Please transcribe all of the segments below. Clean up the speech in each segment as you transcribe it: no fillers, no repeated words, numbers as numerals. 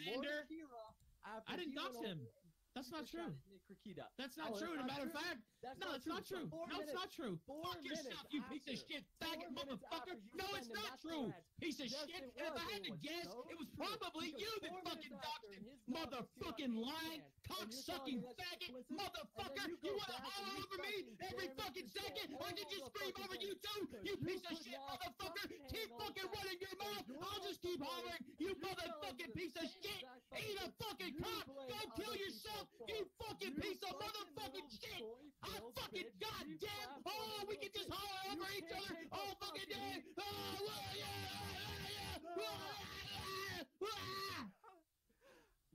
slander. I didn't dox him. That's not true. That's not true. As a matter of fact, no, it's not true. No, it's not true. Fuck yourself, you piece of shit, faggot motherfucker. No, it's not true. Piece of shit. And if I had to guess, it was probably you that fucking doxed him. Motherfucking lying, cock-sucking faggot motherfucker. You want to holler over me every fucking second? I can just scream over you too, you piece of shit motherfucker. Keep fucking running your mouth. I'll just keep hollering. You motherfucking piece of shit. Eat a fucking cock. Go kill yourself. You fucking piece of motherfucking shit! I fucking goddamn! Oh, we can just holler over each other all fucking day!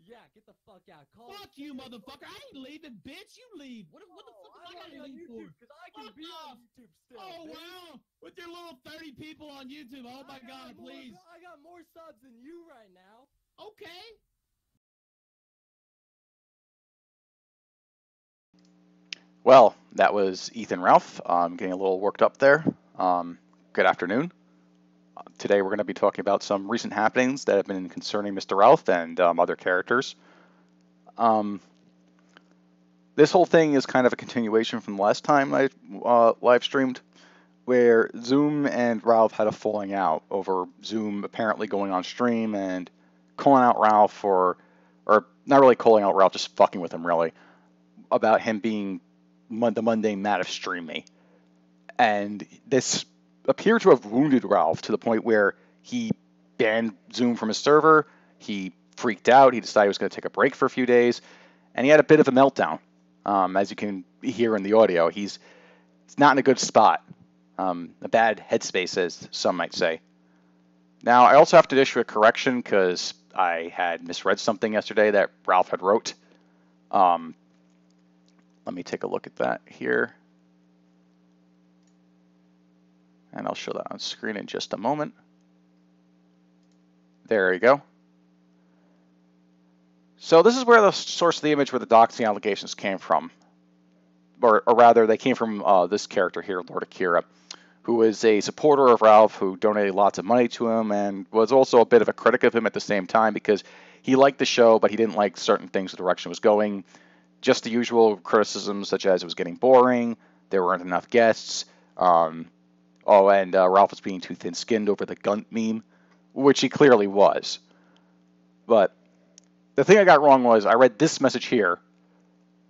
Yeah, get the fuck out. Fuck you, motherfucker! I ain't leaving, bitch! You leave! What the fuck am I gonna leave for? Because I can be on YouTube still. Oh, wow! With your little 30 people on YouTube, oh my god, please! I got more subs than you right now. Okay! Well, that was Ethan Ralph. Getting a little worked up there. Good afternoon. Today we're going to be talking about some recent happenings that have been concerning Mr. Ralph and other characters. This whole thing is kind of a continuation from the last time I live streamed, where Zoom and Ralph had a falling out over Zoom apparently going on stream and calling out Ralph for, or not really calling out Ralph, just fucking with him really, about him being the mundane mad of Stream Me. And this appeared to have wounded Ralph to the point where he banned Zoom from his server, he freaked out, he decided he was going to take a break for a few days, and he had a bit of a meltdown. As you can hear in the audio, he's not in a good spot. A bad headspace, as some might say. Now, I also have to issue a correction because I had misread something yesterday that Ralph had wrote. Let me take a look at that here. And I'll show that on screen in just a moment. There you go. So this is where the source of the image where the doxing allegations came from. Or rather, they came from this character here, Lord Akira, who is a supporter of Ralph, who donated lots of money to him, and was also a bit of a critic of him at the same time, because he liked the show, but he didn't like certain things, the direction it was going. Just the usual criticisms, such as it was getting boring, there weren't enough guests, and Ralph was being too thin-skinned over the Gunt meme, which he clearly was. But the thing I got wrong was I read this message here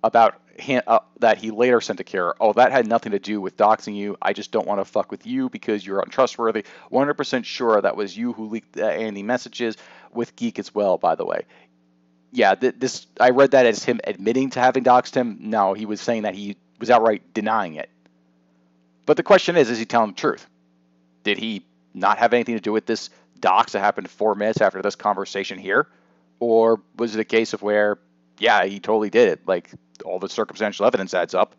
about him, that he later sent to Kira. Oh, that had nothing to do with doxing you. I just don't want to fuck with you because you're untrustworthy. 100% sure that was you who leaked Andy messages with Geek as well, by the way. Yeah, I read that as him admitting to having doxed him. No, he was saying that he was outright denying it. But the question is he telling the truth? Did he not have anything to do with this dox that happened 4 minutes after this conversation here? Or was it a case of where, yeah, he totally did it, like all the circumstantial evidence adds up?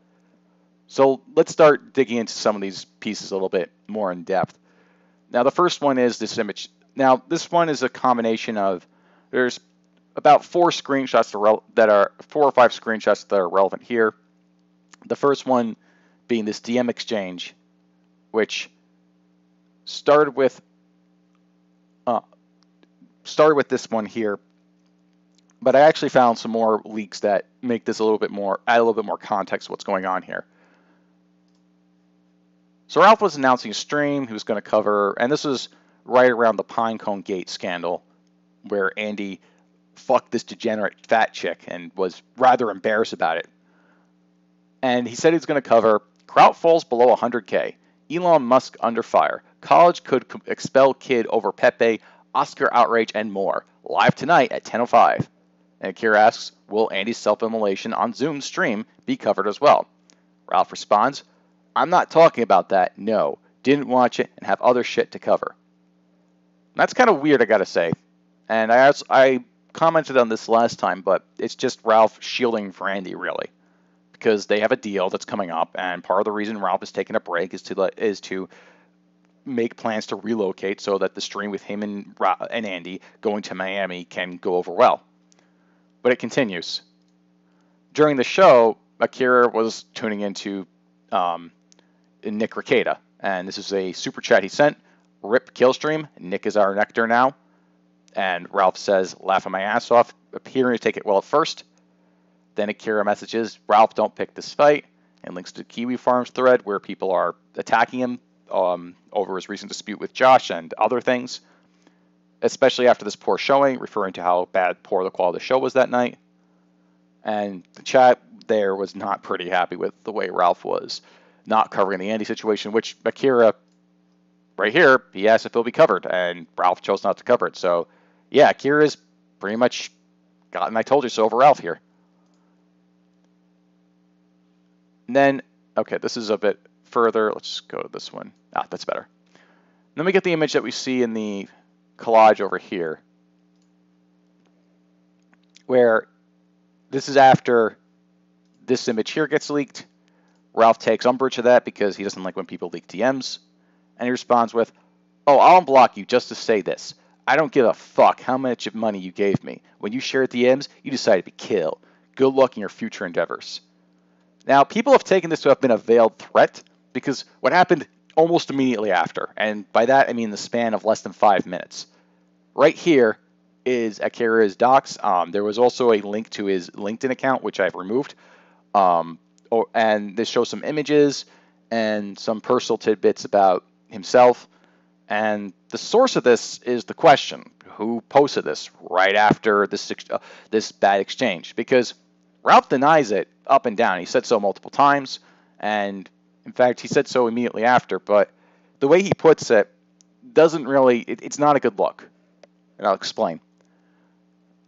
So let's start digging into some of these pieces a little bit more in depth. Now, the first one is this image. Now, this one is a combination of, there's about 4 screenshots that are 4 or 5 screenshots that are relevant here. The first one being this DM exchange, which started with this one here, but I actually found some more leaks that make this add a little bit more context to what's going on here. So Ralph was announcing a stream he was going to cover, and this was right around the Pinecone Gate scandal, where Andy fucked this degenerate fat chick and was rather embarrassed about it. And he said he was going to cover Kraut falls below 100K, Elon Musk under fire, college could expel kid over Pepe, Oscar outrage, and more. Live tonight at 10:05. And Akira asks, will Andy's self-immolation on Zoom stream be covered as well? Ralph responds, I'm not talking about that, no. Didn't watch it and have other shit to cover. That's kind of weird, I gotta say. And I commented on this last time, but it's just Ralph shielding for Andy, really. Because they have a deal that's coming up, and part of the reason Ralph is taking a break is to make plans to relocate so that the stream with him and Andy going to Miami can go over well. But it continues. During the show, Akira was tuning into Nick Ricada, and this is a super chat he sent. Rip Killstream. Nick is our nectar now. And Ralph says, laughing my ass off, appearing to take it well at first. Then Akira messages, Ralph, don't pick this fight, and links to Kiwi Farms thread where people are attacking him over his recent dispute with Josh and other things, especially after this poor showing, referring to how poor the quality of the show was that night. And the chat there was not pretty happy with the way Ralph was not covering the Andy situation, which Akira, right here, he asked if it'll be covered, and Ralph chose not to cover it. So, yeah, Akira's pretty much gotten I told you so over Ralph here. And then, okay, this is a bit further. Let's go to this one. That's better. And then we get the image that we see in the collage over here, where this is after this image here gets leaked. Ralph takes umbrage to that because he doesn't like when people leak DMs. And he responds with, oh, I'll unblock you just to say this. I don't give a fuck how much money you gave me. When you shared DMs, you decided to kill. Good luck in your future endeavors. Now, people have taken this to have been a veiled threat because what happened almost immediately after, and by that I mean the span of less than 5 minutes. Right here is Akira's docs. There was also a link to his LinkedIn account, which I've removed. And this shows some images and some personal tidbits about himself. And the source of this is the question: who posted this right after this bad exchange? Because Ralph denies it up and down. He said so multiple times, and in fact, he said so immediately after. But the way he puts it doesn't really. It's not a good look, and I'll explain.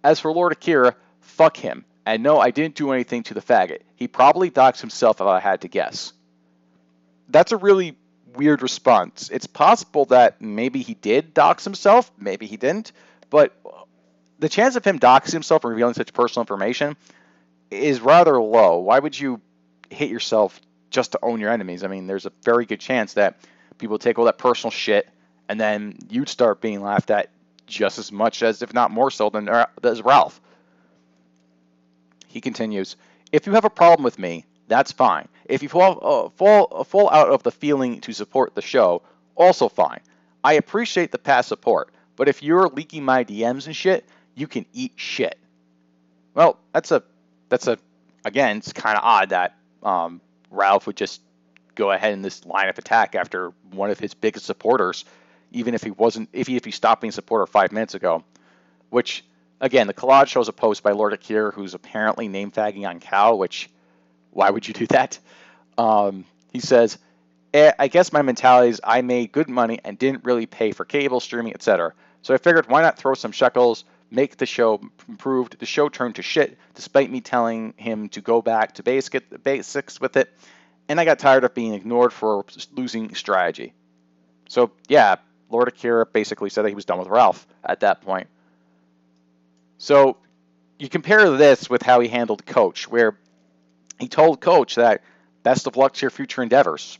As for Lord Akira, fuck him. And no, I didn't do anything to the faggot. He probably doxed himself if I had to guess. That's a really weird response. It's possible that maybe he did dox himself, maybe he didn't, but the chance of him doxing himself and revealing such personal information is rather low. Why would you hit yourself just to own your enemies? I mean, there's a very good chance that people take all that personal shit and then you'd start being laughed at just as much as, if not more so, than as Ralph. He continues, if you have a problem with me, that's fine. If you fall out of the feeling to support the show, also fine. I appreciate the past support, but if you're leaking my DMs and shit, you can eat shit. Well, again, it's kind of odd that Ralph would just go ahead in this line of attack after one of his biggest supporters, even if he stopped being a supporter 5 minutes ago, which, again, the collage shows a post by Lord Akira who's apparently name-tagging on Cal, which, why would you do that? He says, I guess my mentality is I made good money and didn't really pay for cable, streaming, etc. So I figured why not throw some shekels, make the show improved. The show turned to shit, despite me telling him to go back to basics with it. And I got tired of being ignored for losing strategy. So, yeah, Lord Akira basically said that he was done with Ralph at that point. So you compare this with how he handled Coach, where he told Coach that best of luck to your future endeavors.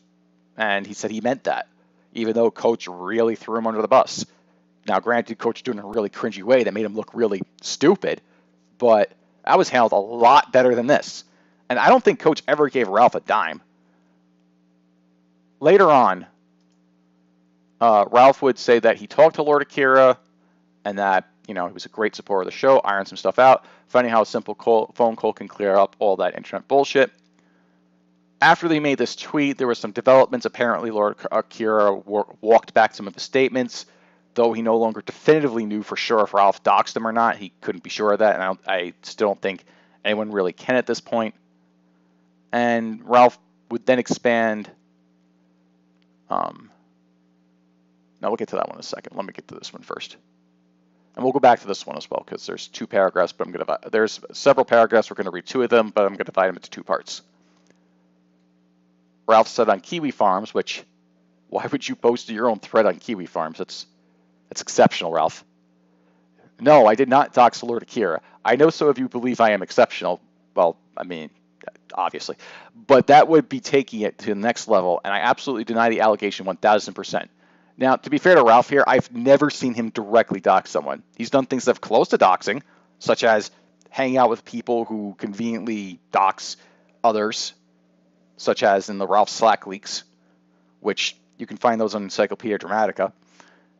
And he said he meant that, even though Coach really threw him under the bus. Now, granted, Coach did it in a really cringy way that made him look really stupid, but that was handled a lot better than this. And I don't think Coach ever gave Ralph a dime. Later on, Ralph would say that he talked to Lord Akira and that, he was a great supporter of the show, ironed some stuff out, finding how a simple phone call can clear up all that internet bullshit. After they made this tweet, there were some developments. Apparently, Lord Akira walked back some of his statements, though he no longer definitively knew for sure if Ralph doxed him or not. He couldn't be sure of that, and I still don't think anyone really can at this point. And Ralph would then expand. Now we'll get to that one in a second. Let me get to this one first. And we'll go back to this one as well, because there's 2 paragraphs, but there's several paragraphs. We're going to read 2 of them, but I'm going to divide them into 2 parts. Ralph said on Kiwi Farms, which, why would you post your own thread on Kiwi Farms? That's exceptional, Ralph. No, I did not dox Lord Akira. I know some of you believe I am exceptional. Well, I mean, obviously. But that would be taking it to the next level, and I absolutely deny the allegation 1,000%. Now, to be fair to Ralph here, I've never seen him directly dox someone. He's done things that have close to doxing, such as hanging out with people who conveniently dox others, such as in the Ralph Slack leaks, which you can find those on Encyclopedia Dramatica.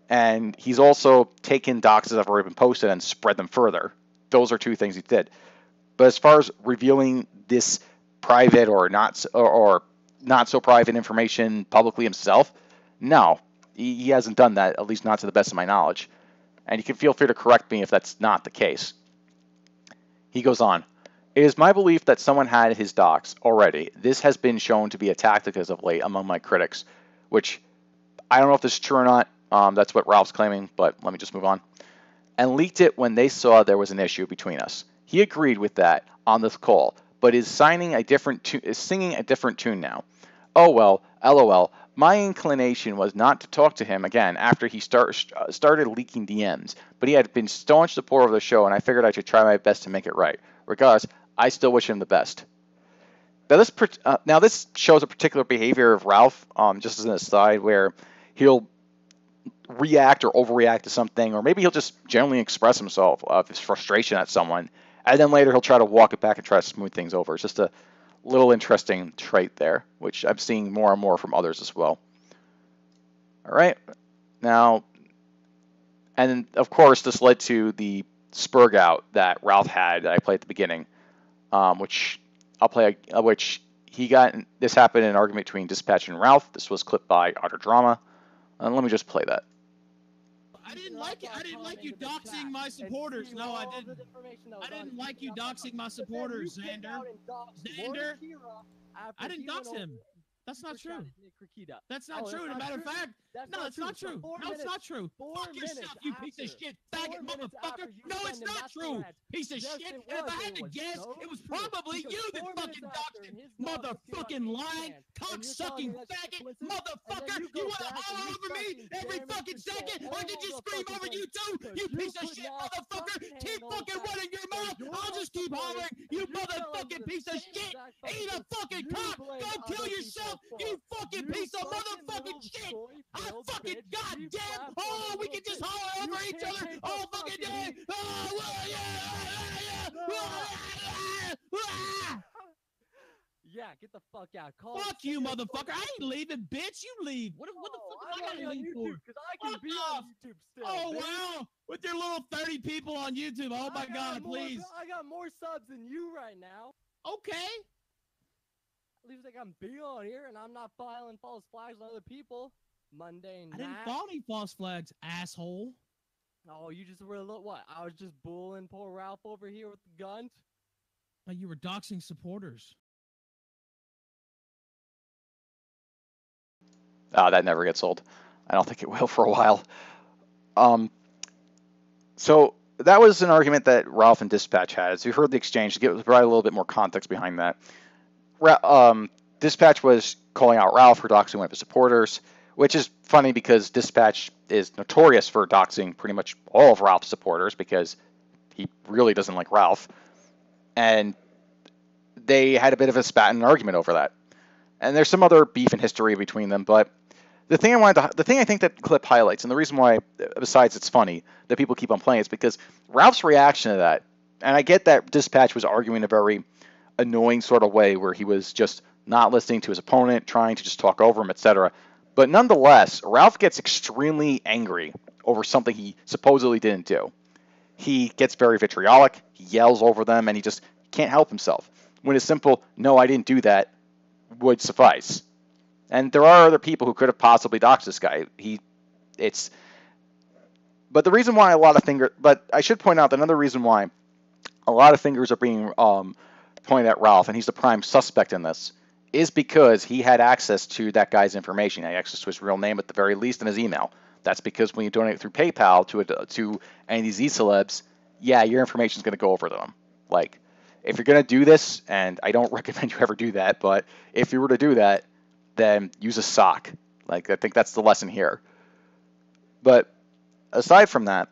And he's also taken doxes that have already been posted and spread them further. Those are two things he did. But as far as revealing this private or not so private information publicly himself, no, he hasn't done that, at least not to the best of my knowledge. And you can feel free to correct me if that's not the case. He goes on, it is my belief that someone had his docs already. This has been shown to be a tactic as of late among my critics, which I don't know if this is true or not. That's what Ralph's claiming, but let me just move on. And leaked it when they saw there was an issue between us. He agreed with that on this call, but is singing a different tune now. Oh well, lol. My inclination was not to talk to him again after he started leaking DMs, but he had been staunch supporter of the show, and I figured I should try my best to make it right. Regardless, I still wish him the best. Now this shows a particular behavior of Ralph, just as an aside, where he'll react or overreact to something, or maybe he'll just generally express himself of his frustration at someone, and then later he'll try to walk it back and try to smooth things over. It's just a little interesting trait there, which I'm seeing more and more from others as well. All right, now, and of course this led to the Spurg out that Ralph had that I played at the beginning, which I'll play, which he got. This happened in an argument between Dispatch and Ralph. This was clipped by Utter Drama, and let me just play that. I didn't like it. I didn't like you doxing my supporters. No, I didn't. I didn't like you doxing my supporters, Xander. Xander. I didn't dox him. That's not true. That's not true. As a matter of fact, no, it's not true. No, it's not true. Fuck yourself, you piece of shit, faggot motherfucker. No, it's not true. Piece of shit. And if I had to guess, it was probably you that fucking doxed him. Motherfucking lying, cock-sucking faggot motherfucker. You want to holler over me every fucking second? I can just scream over you too, you piece of shit motherfucker. Keep fucking running your mouth. I'll just keep hollering. You motherfucking piece of shit. Eat a fucking cock. Go kill yourself. You fucking piece of motherfucking shit! I fucking goddamn! Oh, we can just holler over each other all fucking day! Oh, yeah, get the fuck out. Fuck you, motherfucker! I ain't leaving, bitch! You leave! What the fuck am I gotta leave for? Because I can be on YouTube still. Oh, wow! With your little 30 people on YouTube, oh my god, please! I got more subs than you right now. Okay! At least I can be on here and I'm not filing false flags on other people. Mundane. I didn't file any false flags, asshole. Oh, you just were what? I was just bullying poor Ralph over here with the gun. No, you were doxing supporters. That never gets old. I don't think it will for a while. So that was an argument that Ralph and Dispatch had. As you heard the exchange, to provide a little bit more context behind that. Dispatch was calling out Ralph for doxing one of his supporters, which is funny because Dispatch is notorious for doxing pretty much all of Ralph's supporters because he really doesn't like Ralph. And they had a bit of a spat and an argument over that. And there's some other beef and history between them, but the thing I think that clip highlights, and the reason why, besides it's funny that people keep on playing, is because Ralph's reaction to that, and I get that Dispatch was arguing a very annoying sort of way where he was just not listening to his opponent, trying to just talk over him, etc. But nonetheless, Ralph gets extremely angry over something he supposedly didn't do. He gets very vitriolic, he yells over them, and he just can't help himself. When a simple, no, I didn't do that, would suffice. And there are other people who could have possibly doxed this guy. But the reason why but I should point out that another reason why a lot of fingers are being pointed at Ralph, and he's the prime suspect in this, is because he had access to that guy's information. He had access to his real name at the very least in his email. That's because when you donate through PayPal to any of these E-celebs, yeah, your information is going to go over to them. Like, if you're going to do this, and I don't recommend you ever do that, but if you were to do that, then use a sock. Like, I think that's the lesson here. But aside from that,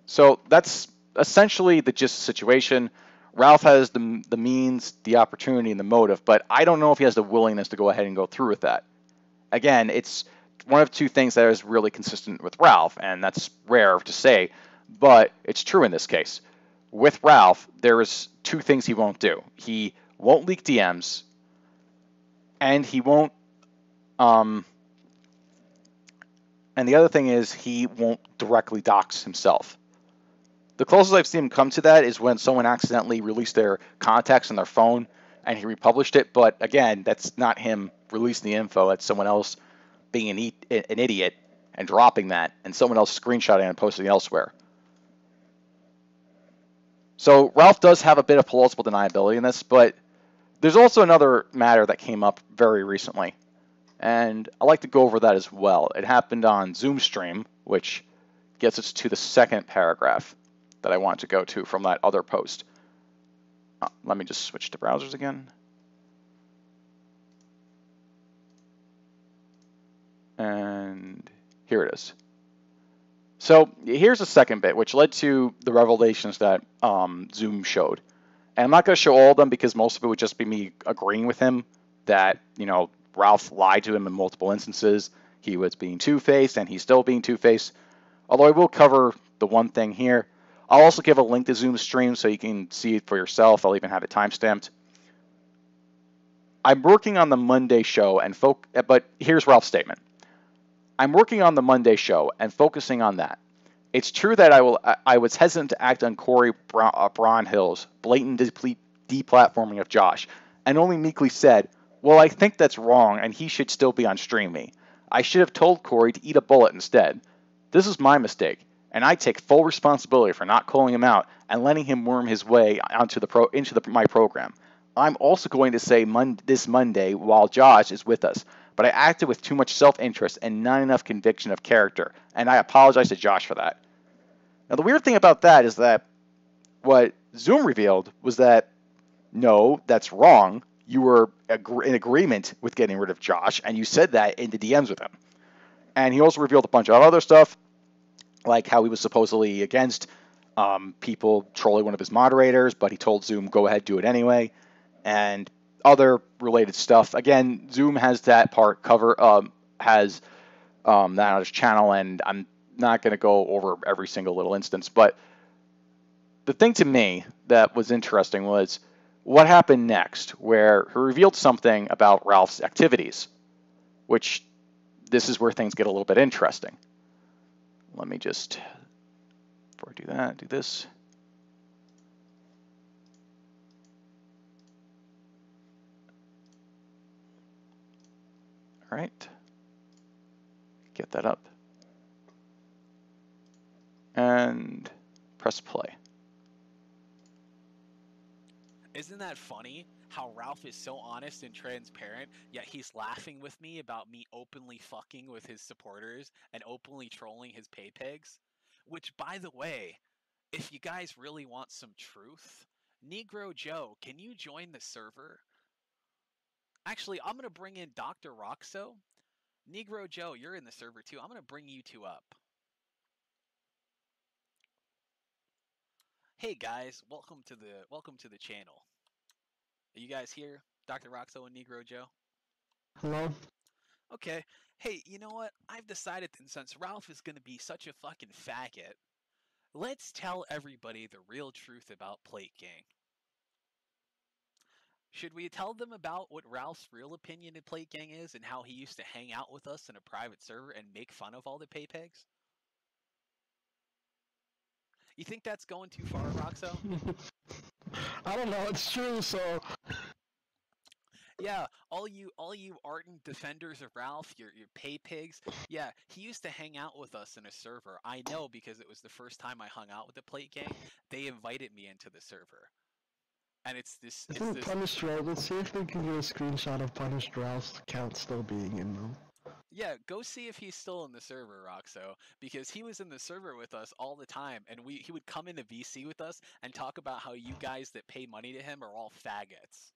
so that's essentially the gist of the situation. Ralph has the means, the opportunity, and the motive, but I don't know if he has the willingness to go ahead and go through with that. Again, it's one of two things that is really consistent with Ralph, and that's rare to say, but it's true in this case. With Ralph, there is two things he won't do. He won't leak DMs, and he won't And the other thing is he won't directly dox himself. The closest I've seen him come to that is when someone accidentally released their contacts on their phone and he republished it. But again, that's not him releasing the info. That's someone else being an idiot and dropping that, and someone else screenshotting it and posting it elsewhere. So Ralph does have a bit of plausible deniability in this, but there's also another matter that came up very recently, and I'd like to go over that as well. It happened on Zoom stream, which gets us to the second paragraph that I want to go to from that other post. Let me just switch to browsers again. And here it is. So here's the second bit, which led to the revelations that Zoom showed. And I'm not going to show all of them because most of it would just be me agreeing with him that, you know, Ralph lied to him in multiple instances. He was being two-faced, and he's still being two-faced. Although I will cover the one thing here. I'll also give a link to Zoom stream so you can see it for yourself. I'll even have it timestamped. I'm working on the Monday show, but here's Ralph's statement. I'm working on the Monday show and focusing on that. It's true that I was hesitant to act on Corey Brownhill's blatant deplatforming of Josh, and only meekly said, well, I think that's wrong, and he should still be on Stream Me. I should have told Corey to eat a bullet instead. This is my mistake, and I take full responsibility for not calling him out and letting him worm his way into my program. I'm also going to say this Monday while Josh is with us, but I acted with too much self-interest and not enough conviction of character, and I apologize to Josh for that. Now, the weird thing about that is that what Zoom revealed was that, no, that's wrong. You were in agreement with getting rid of Josh, and you said that in the DMs with him. And he also revealed a bunch of other stuff, like how he was supposedly against people trolling one of his moderators, but he told Zoom, go ahead, do it anyway, and other related stuff. Again, Zoom has that part has that on his channel, and I'm not going to go over every single little instance, but the thing to me that was interesting was what happened next, where he revealed something about Ralph's activities, which this is where things get a little bit interesting. Let me just, before I do that, do this. All right, get that up and press play. Isn't that funny how Ralph is so honest and transparent, yet he's laughing with me about me openly fucking with his supporters and openly trolling his pay pigs? Which, by the way, if you guys really want some truth, Negro Joe, can you join the server? Actually, I'm going to bring in Dr. Roxo. Negro Joe, you're in the server too. I'm going to bring you two up. Hey guys, welcome to the channel. Are you guys here, Dr. Roxo and Negro Joe? Hello. Okay. Hey, you know what? I've decided that since Ralph is going to be such a fucking faggot, let's tell everybody the real truth about Plate Gang. Should we tell them about what Ralph's real opinion in Plate Gang is and how he used to hang out with us in a private server and make fun of all the pay pegs? You think that's going too far, Roxo? I don't know, it's true, so... Yeah, all you ardent defenders of Ralph, your pay pigs, yeah, he used to hang out with us in a server. I know because it was the first time I hung out with the Plate Gang. They invited me into the server. And it's this... Punished Ralph, let's see if we can get a screenshot of Punished Ralph's account still being in them. Yeah, go see if he's still in the server, Roxo, because he was in the server with us all the time, and he would come into VC with us and talk about how you guys that pay money to him are all faggots.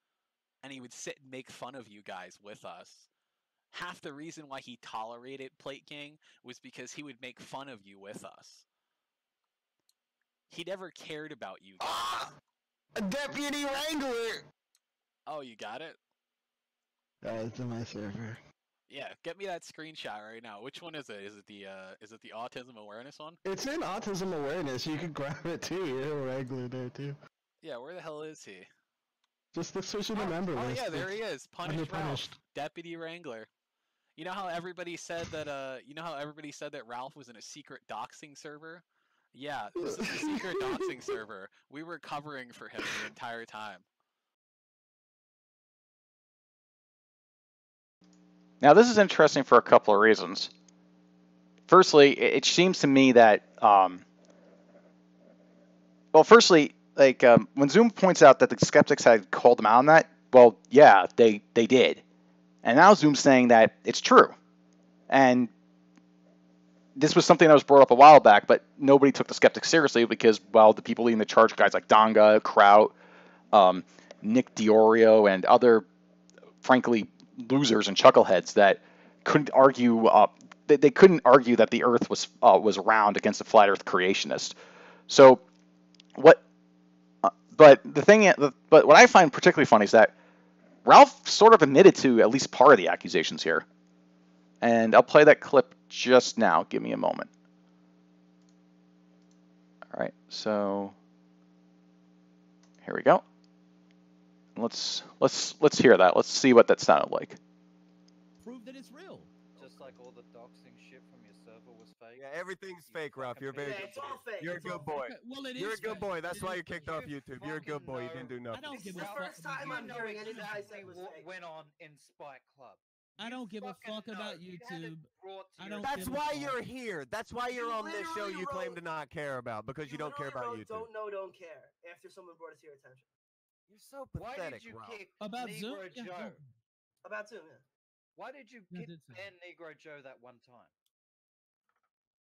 And he would sit and make fun of you guys with us. Half the reason why he tolerated Plate Gang was because he would make fun of you with us. He never cared about you guys. Ah! A deputy wrangler! Oh, you got it? It's in my server. Yeah, get me that screenshot right now. Which one is it? Is it the autism awareness one? It's in autism awareness. You can grab it too. You're a wrangler there too. Yeah, where the hell is he? Just switch in the member list. Oh yeah, there he is. Punished Ralph, Deputy Wrangler. You know how everybody said that? You know how everybody said that Ralph was in a secret doxing server? Yeah, this is a secret doxing server. We were covering for him the entire time. Now, this is interesting for a couple of reasons. Firstly, it seems to me that, well, firstly, like when Zoom points out that the skeptics had called him out on that, well, yeah, they did, and now Zoom's saying that it's true, and this was something that was brought up a while back, but nobody took the skeptics seriously because, well, the people leading the charge, guys like Donga, Kraut, Nick Diorio, and other, frankly, losers and chuckleheads that couldn't argue. They couldn't argue that the Earth was round against a flat Earth creationist. So what? But what I find particularly funny is that Ralph sort of admitted to at least part of the accusations here, and I'll play that clip just now. Give me a moment. All right, so here we go. Let's hear that. Let's see what that sounded like. Prove that it's real. Just like all the doxing shit from your server was fake. Yeah, everything's fake, Ralph. You're very good. It's all fake. You're a good boy. Well, it You're is a good fake. boy. That's why you're kicked off YouTube. You're a good boy. You didn't do I nothing. don't This give is a the fuck. first time I'm hearing anything I say was what fake. went on in Spike Club. I don't give a fuck about You had it YouTube. brought to I your don't That's give a why fuck. you're here. That's why you're You on this show literally you claim wrote- to not care about because you don't care about literally YouTube. Don't care. After someone brought it to your attention. You're so Why pathetic, did you Ralph. kick About Negro Zoom? Yeah, Joe? About Zoom, yeah. Why did you Yeah, kick did say. ban Negro Joe that one time?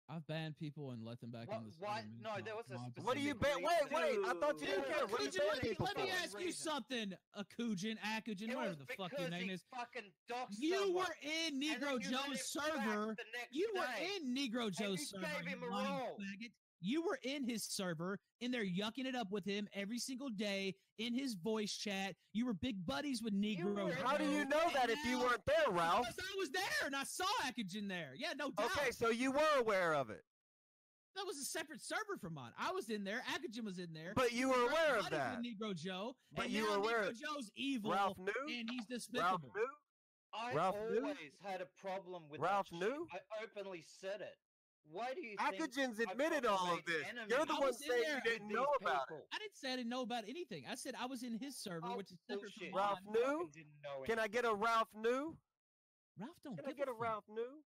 I've banned people and let them back What- in the why- stream. no, there was a Mods. What do you Specific ban? Wait, reason. I thought you didn't Dude, care. What do you Akujin, ban let me, people let me for? ask you something, Akujin, It whatever was the fuck because your name he is. fucking doxed You someone, were in and then Negro you let him Joe's back server. the next You were day, in Negro and Joe's you server. gave him You a lying role. faggot. You were in his server, in there yucking it up with him every single day in his voice chat. You were big buddies with Negro were- Joe. How do you know that if you weren't there, Ralph? Because I was there and I saw Akujin there. Yeah, no doubt. Okay, so you were aware of it, That was a separate server from mine. I was in there. Akujin was in there. but you were We're aware of buddies that. with Negro Joe. But and you now were aware Negro of- Joe's evil Ralph knew. and he's Ralph despicable. knew. I Ralph knew? always had a problem with Ralph that knew? shit. I openly said it. Why do you think Akujin's I've admitted fucking all of made this. enemies You're the I one was in saying there you with didn't these know about it. people? I didn't say I didn't know about anything. I said I was in his server, Oh, which is separate from bullshit. mine. Ralph You knew? fucking didn't know Can I anything. get a Ralph new? Ralph don't Can I give get a fuck. Ralph new?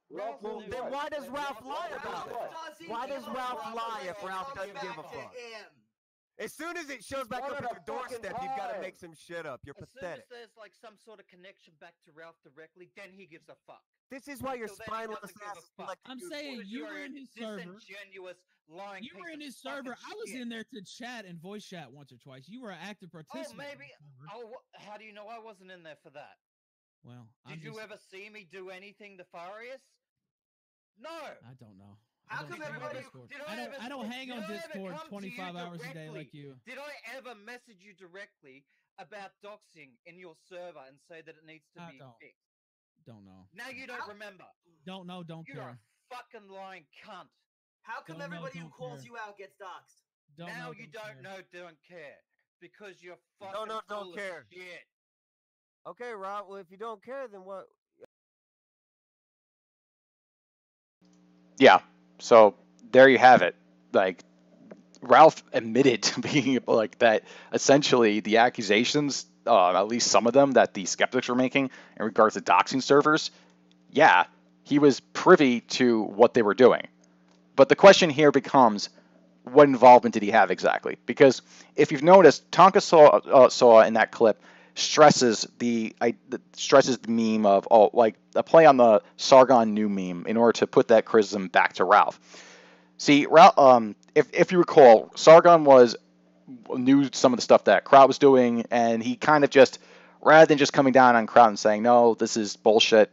Ralph Well, knew. then why does Ralph lie Ralph about it? doesn't Why does give a Ralph fuck lie when if it Ralph comes doesn't give a back to fuck? him. As soon as it shows back One up at at a your doorstep, fucking you've got to time. make some shit up. You're As soon pathetic. as there's like some sort of connection back to Ralph directly, then he gives a fuck. This is why your Until then, he spineless doesn't give a ass is fuck. like I'm you- saying Because you you're were a in his server. disingenuous, lying You were piece in of his server. fucking I was shit. in there to chat and voice chat once or twice. You were an active Oh, participant. maybe. in the server. Oh, how do you know I wasn't in there for that? Well, Did I'm you just, ever see me do anything nefarious? No. I don't know. How I don't come hang on everybody- Discord. did I don't. ever- I don't hang did on I ever Discord come to 25 you hours a day directly? like you. Did I ever message you directly about doxing in your server and say that it needs to I be don't. fixed? Don't know. Now you don't remember. Don't know. Don't You're care. a fucking lying cunt. How come Don't know, everybody who don't calls care. you out gets doxxed? Don't Now know. you care. don't know, don't care. Because you're fucking Don't know, don't full of care. shit. Okay, Rob. Well, if you don't care, then what? Yeah. So there you have it. Like Ralph admitted to being like that. Essentially, the accusations, at least some of them that the skeptics were making in regards to doxing servers, yeah, he was privy to what they were doing. But the question here becomes, what involvement did he have exactly? Because if you've noticed, Tonka saw in that clip stresses the meme of like a play on the Sargon new meme in order to put that criticism back to Ralph. See, Ralph, if you recall, Sargon knew some of the stuff that Kraut was doing, and he kind of just, rather than just coming down on Kraut and saying, no, this is bullshit,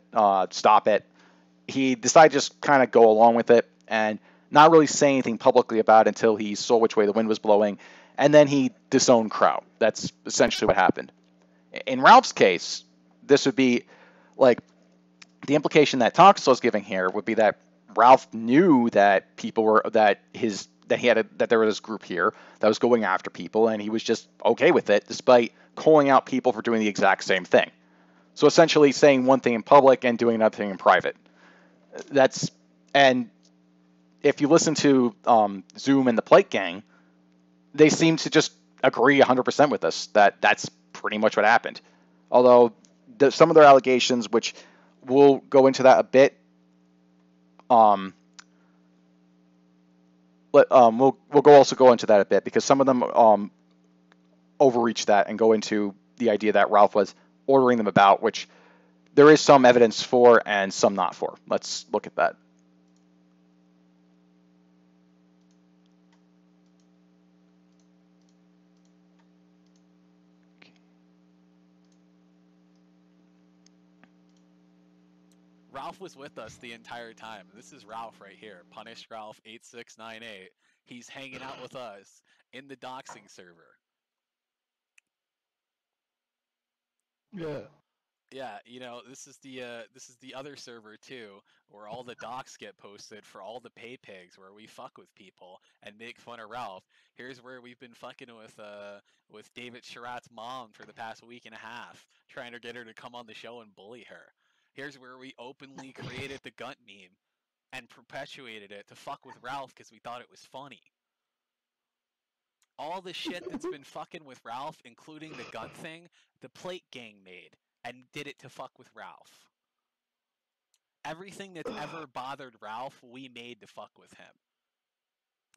stop it, he decided to just kind of go along with it and not really say anything publicly about it until he saw which way the wind was blowing, and then he disowned Kraut. That's essentially what happened. In Ralph's case, this would be like the implication that Tonkasaw is giving here would be that Ralph knew that people were that there was this group here that was going after people, and he was just okay with it, despite calling out people for doing the exact same thing. So essentially saying one thing in public and doing another thing in private. And if you listen to Zoom and the Plate Gang, they seem to just agree 100% with us that that's pretty much what happened. Although some of their allegations, which we'll go into that a bit, we'll go into that a bit because some of them overreach that and go into the idea that Ralph was ordering them about, which there is some evidence for and some not for. Let's look at that. Ralph was with us the entire time. This is Ralph right here. Punished Ralph 8698. He's hanging out with us in the doxing server. Yeah. Yeah, you know, this is the other server too, where all the docs get posted for all the pay pigs, where we fuck with people and make fun of Ralph. Here's where we've been fucking with David Sherratt's mom for the past week and a half, trying to get her to come on the show and bully her. Here's where we openly created the Gunt meme and perpetuated it to fuck with Ralph because we thought it was funny. All the shit that's been fucking with Ralph, including the Gunt thing, the Plate Gang made and did it to fuck with Ralph. Everything that's ever bothered Ralph, we made to fuck with him.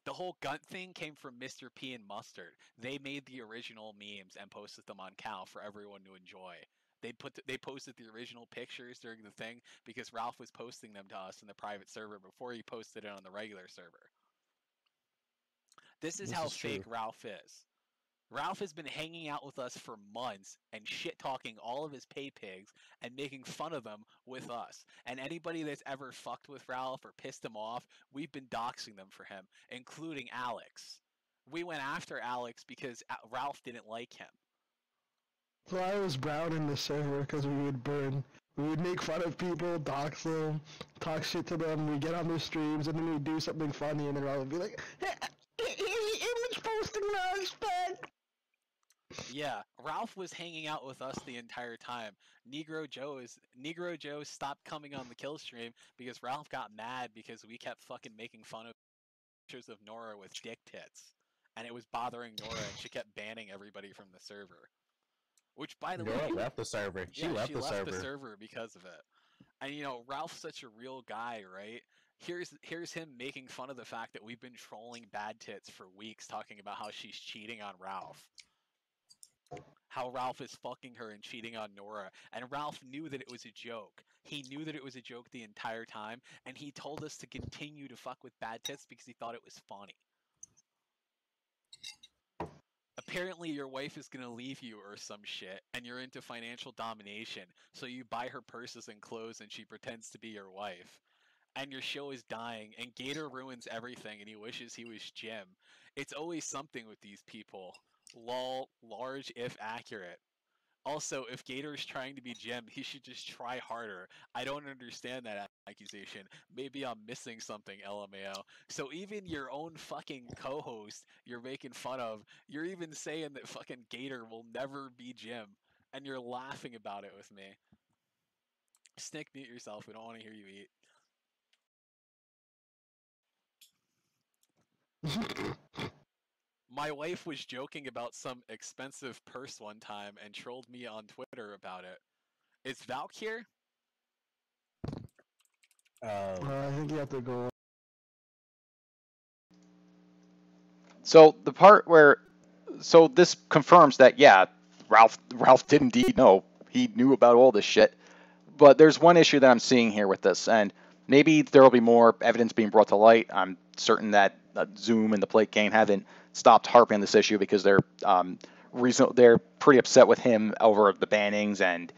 The whole Gunt thing came from Mr. P and Mustard. They made the original memes and posted them on Cal for everyone to enjoy. They posted the original pictures during the thing because Ralph was posting them to us in the private server before he posted it on the regular server. This is how fake Ralph is. Ralph has been hanging out with us for months and shit-talking all of his pay pigs and making fun of them with us. And anybody that's ever fucked with Ralph or pissed him off, we've been doxing them for him, including Alex. We went after Alex because Ralph didn't like him. So I was brown in the server because we would make fun of people, dox them, talk shit to them, we get on their streams, and then we'd do something funny, and then I would be like, hey, image posting now, respect! Yeah, Ralph was hanging out with us the entire time. Negro Joe stopped coming on the kill stream because Ralph got mad because we kept fucking making fun of pictures of Nora with dick tits. And it was bothering Nora and she kept banning everybody from the server. Which, by the way... Nora left the server. She left the server because of it. And, you know, Ralph's such a real guy, right? Here's him making fun of the fact that we've been trolling Bad Tits for weeks talking about how she's cheating on Ralph. How Ralph is fucking her and cheating on Nora. And Ralph knew that it was a joke. He knew that it was a joke the entire time, and he told us to continue to fuck with Bad Tits because he thought it was funny. Apparently your wife is gonna leave you or some shit, and you're into financial domination, so you buy her purses and clothes and she pretends to be your wife. And your show is dying, and Gator ruins everything and he wishes he was Jim. It's always something with these people. Lol, large if accurate. Also, if Gator's trying to be Jim, he should just try harder. I don't understand that accusation. Maybe I'm missing something, LMAO. So even your own fucking co-host you're making fun of, you're even saying that fucking Gator will never be Jim. And you're laughing about it with me. Snick, mute yourself. We don't want to hear you eat. My wife was joking about some expensive purse one time and trolled me on Twitter about it. Is Valk here? I think you have to go. So the part where, so this confirms that, yeah, Ralph did indeed know. He knew about all this shit. But there's one issue that I'm seeing here with this, and maybe there will be more evidence being brought to light. I'm certain that Zoom and the Plate Gang haven't stopped harping on this issue because they're pretty upset with him over the bannings and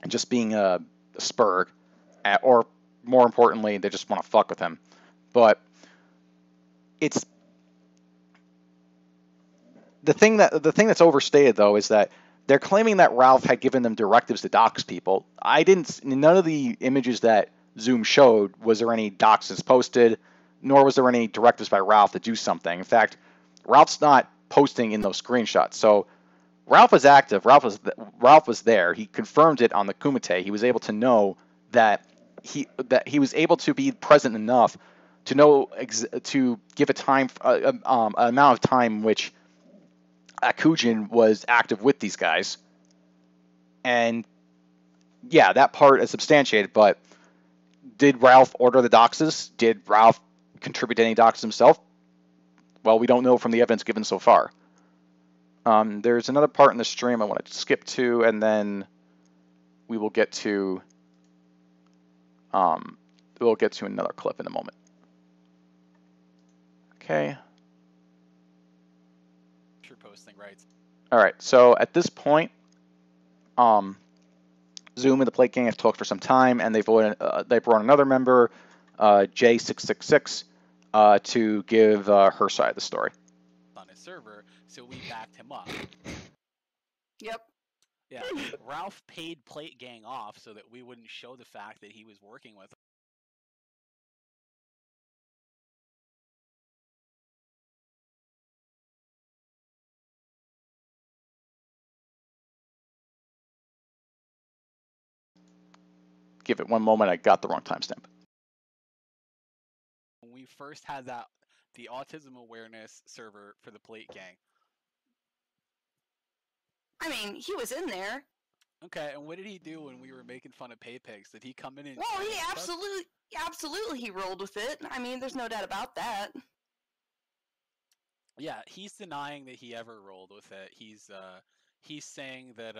just being a spurg, or more importantly, they just want to fuck with him. But it's the thing that's overstated though is that they're claiming that Ralph had given them directives to dox people. None of the images that Zoom showed was there any doxes posted, nor was there any directives by Ralph to do something. In fact, Ralph's not posting in those screenshots. So Ralph was active. Ralph was there. He confirmed it on the Kumite. He was able to know that he was able to be present enough to know to give a time an amount of time in which Akujin was active with these guys. And yeah, that part is substantiated. But did Ralph order the doxes? Did Ralph contribute any doxes himself? Well, we don't know from the evidence given so far. There's another part in the stream I want to skip to, and then we will get to another clip in a moment. Okay. Sure, posting rights. All right. So at this point, Zoom and the Plate Gang have talked for some time, and they brought another member, J666, to give her side of the story. On his server, so we backed him up. Yep. Yeah, Ralph paid Plate Gang off so that we wouldn't show the fact that he was working with them. Give it one moment, I got the wrong timestamp. When we first had the autism awareness server for the Plate Gang. I mean, he was in there. Okay, and what did he do when we were making fun of pay pigs? Did he come in and... Well, he absolutely he rolled with it. I mean, there's no doubt about that. Yeah, he's denying that he ever rolled with it. He's saying that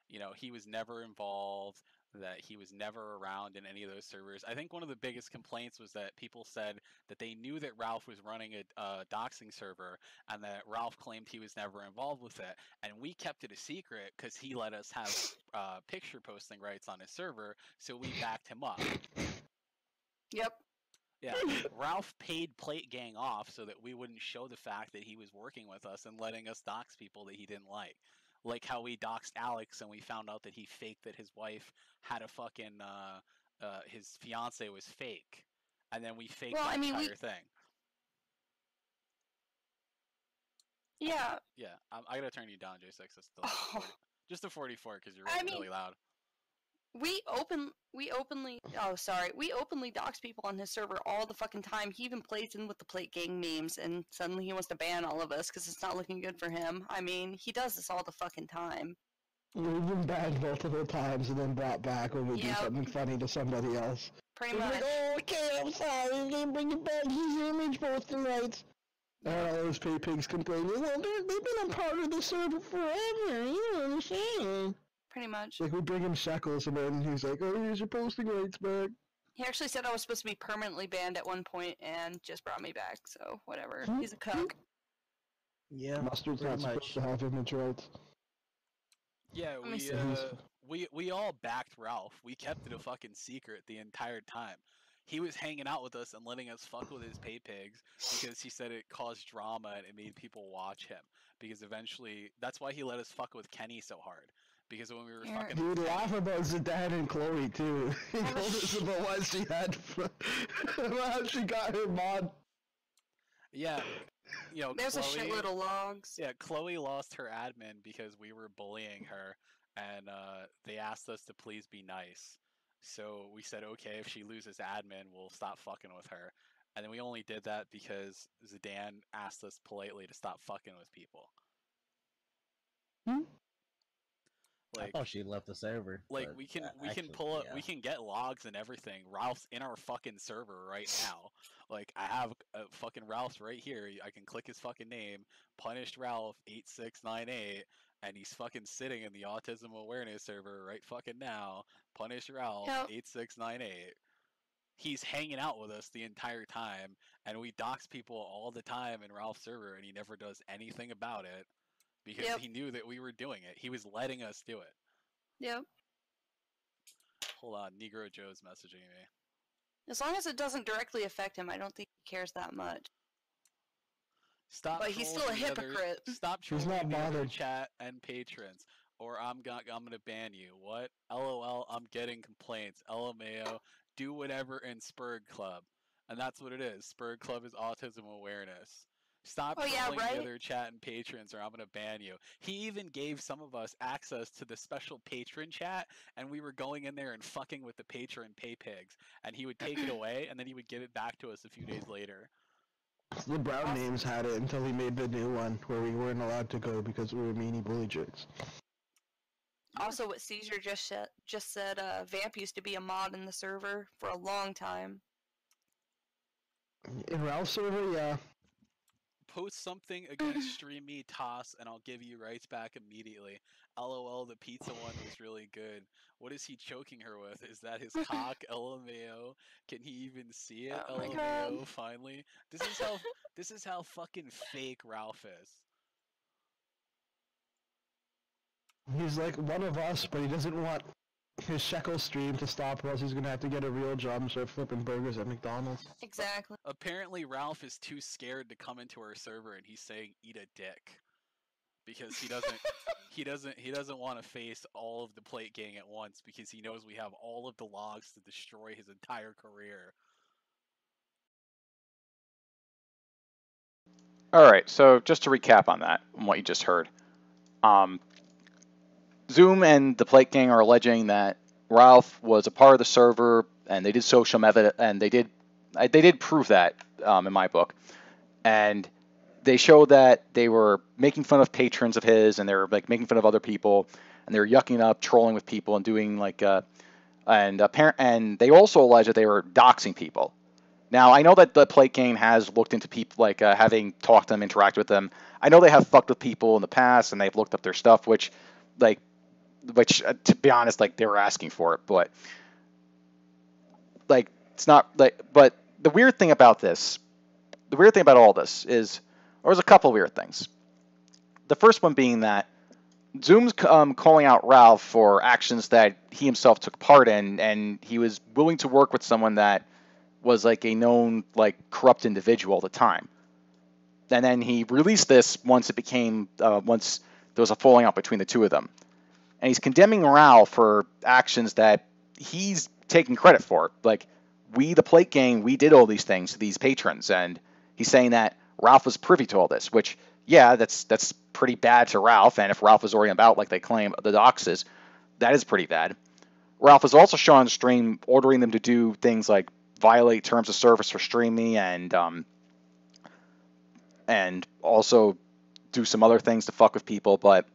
you know, he was never involved, that he was never around in any of those servers. I think one of the biggest complaints was that people said that they knew that Ralph was running a doxing server, and that Ralph claimed he was never involved with it, and we kept it a secret because he let us have picture posting rights on his server, so we backed him up. Yep. Yeah, Ralph paid Plate Gang off so that we wouldn't show the fact that he was working with us and letting us dox people that he didn't like. Like how we doxed Alex and we found out that he faked that his wife had a fucking, his fiance was fake. And then we faked the entire thing. Yeah. Yeah, I gotta turn you down, J6. That's still just to 44 because you're really loud. We openly dox people on his server all the fucking time. He even plays in with the Plate Gang memes, and suddenly he wants to ban all of us because it's not looking good for him. I mean, he does this all the fucking time. We've been banned multiple times and then brought back when we do something funny to somebody else. Pretty much. Like, oh, okay, I'm sorry, we didn't bring it back. His image posting rights. And all those pay pigs complaining, well, they've been a part of the server forever, you don't understand. Pretty much. Like, we bring him shekels, and then he's like, oh, here's your posting rights back. He actually said I was supposed to be permanently banned at one point, and just brought me back, so whatever. He's a cuck. Yeah, Mustard's not supposed to have image rights. Yeah, we all backed Ralph. We kept it a fucking secret the entire time. He was hanging out with us and letting us fuck with his pay pigs because he said it caused drama and it made people watch him. Because eventually, that's why he let us fuck with Kenny so hard. Because when we were fucking... He would laugh about Zidane and Chloe, too. He told us about what she had... how she got her mod. Yeah. You know, there's Chloe, a shitload of logs. Yeah, Chloe lost her admin because we were bullying her. And they asked us to please be nice. So we said, okay, if she loses admin, we'll stop fucking with her. And then we only did that because Zidane asked us politely to stop fucking with people. Like, I thought she left the server. Like we can pull up, we can get logs and everything. Ralph's in our fucking server right now. Like I have fucking Ralph's right here. I can click his fucking name, punished Ralph 8698, and he's fucking sitting in the autism awareness server right fucking now. Punished Ralph 8698. He's hanging out with us the entire time, and we dox people all the time in Ralph's server, and he never does anything about it. Because he knew that we were doing it. He was letting us do it. Yep. Hold on, Negro Joe's messaging me. As long as it doesn't directly affect him, I don't think he cares that much. Stop. But he's still a hypocrite. Stop trolling the other chat and patrons, or I'm gonna ban you. What? LOL. I'm getting complaints. LMAO. Do whatever in Spurg Club, and that's what it is. Spurg Club is autism awareness. Stop Oh, yeah, trolling right? the other chat and patrons or I'm gonna ban you. He even gave some of us access to the special patron chat, and we were going in there and fucking with the patron pay pigs, and he would take it away, and then he would give it back to us a few days later. The Brown names had it until he made the new one where we weren't allowed to go because we were meanie bully jerks. Also, what Caesar just said, Vamp used to be a mod in the server for a long time. In Ralph's server, yeah. Post something against Stream Me Toss, and I'll give you rights back immediately. LOL, the pizza one was really good. What is he choking her with? Is that his cock? LMAO. Can he even see it? Oh my LMAO. God. Finally, this is how fucking fake Ralph is. He's like one of us, but he doesn't want his shekel stream to stop, or else he's gonna have to get a real job and start flipping burgers at McDonald's. Exactly. Apparently, Ralph is too scared to come into our server, and he's saying "eat a dick" because he doesn't want to face all of the plate gang at once because he knows we have all of the logs to destroy his entire career. All right, so just to recap on that, on what you just heard, Zoom and the Plate Gang are alleging that Ralph was a part of the server, and they did social evidence, and they did prove that in my book, and they showed that they were making fun of patrons of his, and they were like making fun of other people, and they were yucking up, trolling with people, and doing like and they also allege that they were doxing people. Now, I know that the Plate Gang has looked into people, like having talked to them, interacted with them. I know they have fucked with people in the past, and they've looked up their stuff, which to be honest, like they were asking for it, but like it's not like. But the weird thing about all this is, or there's a couple of weird things. The first one being that Zoom's calling out Ralph for actions that he himself took part in, and he was willing to work with someone that was like a known like corrupt individual at the time. And then he released this once once there was a falling out between the two of them. And he's condemning Ralph for actions that he's taking credit for. Like, we, the Plate Gang, we did all these things to these patrons, and he's saying that Ralph was privy to all this, which, yeah, that's pretty bad to Ralph, and if Ralph was already about, like they claim, the doxes, that is pretty bad. Ralph was also shown on stream ordering them to do things like violate terms of service for Stream Me and also do some other things to fuck with people, but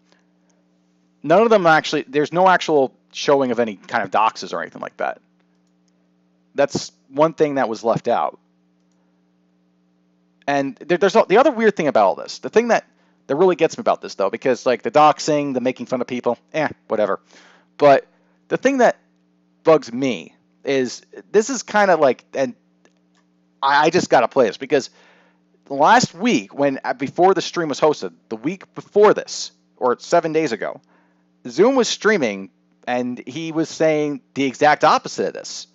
none of them actually, there's no actual showing of any kind of doxes or anything like that. That's one thing that was left out. And there's the other weird thing about all this. The thing that really gets me about this, though, because like the doxing, the making fun of people, whatever. But the thing that bugs me is this is kind of like, and I just got to play this because last week, before the stream was hosted, the week before this, or 7 days ago, Zoom was streaming, and he was saying the exact opposite of this.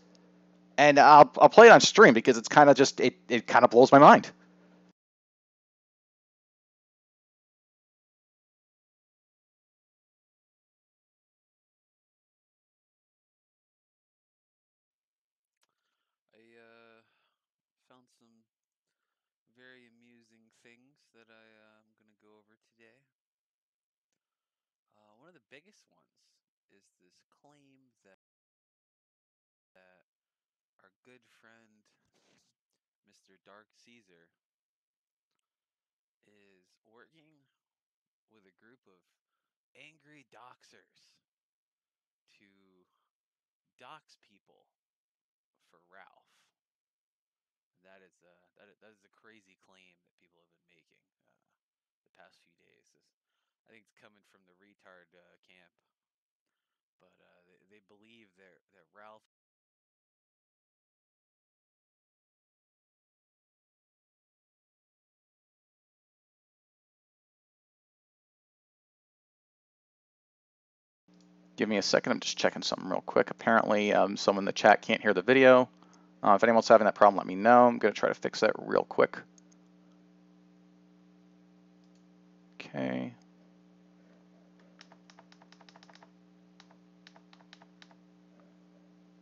And I'll play it on stream because it's kind of just, it kind of blows my mind. I found some very amusing things that I'm going to go over today. One of the biggest ones is this claim that our good friend Mr. Dark Caesar is working with a group of angry doxers to dox people for Ralph. That is a crazy claim that people have been making the past few days. I think it's coming from the retard camp, but they believe that Ralph. Give me a second. I'm just checking something real quick. Apparently, someone in the chat can't hear the video. If anyone's having that problem, let me know. I'm going to try to fix that real quick. Okay.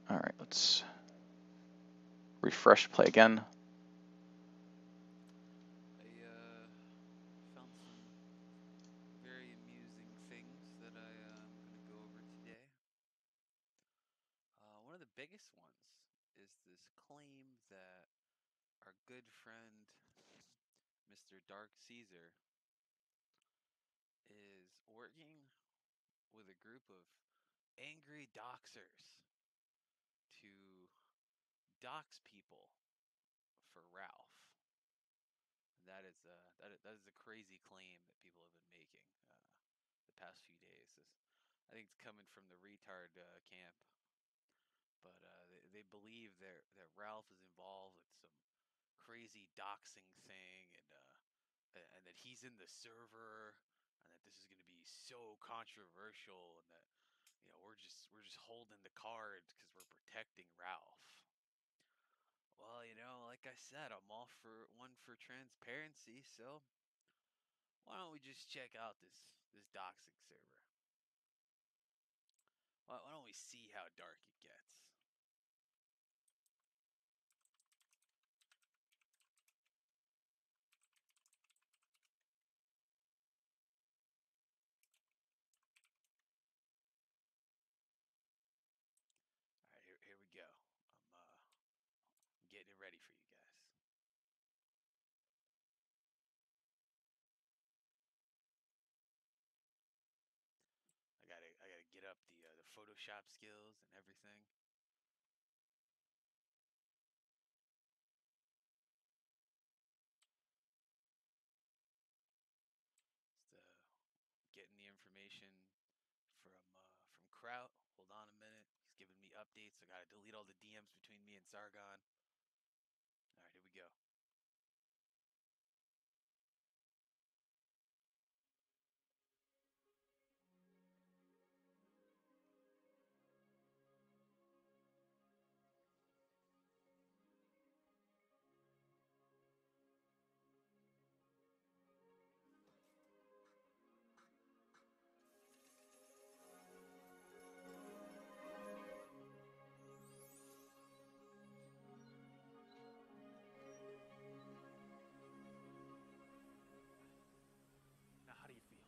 All right, let's refresh, play again. I good friend, Mr. Dark Caesar, is working with a group of angry doxers to dox people for Ralph. That is a crazy claim that people have been making the past few days. I think it's coming from the retard camp, but they believe that Ralph is involved with some crazy doxing thing, and that he's in the server, and that this is going to be so controversial, and that we're just holding the cards because we're protecting Ralph. Well, like I said, I'm all for transparency, so why don't we just check out this doxing server? Why don't we see how dark it gets? All right, here we go. I'm getting it ready for you guys. I gotta get up the Photoshop skills and everything. Just getting the information from Kraut. Hold on a minute. He's giving me updates. I gotta delete all the DMs between me and Sargon. All right, here we go. Now, how do you feel?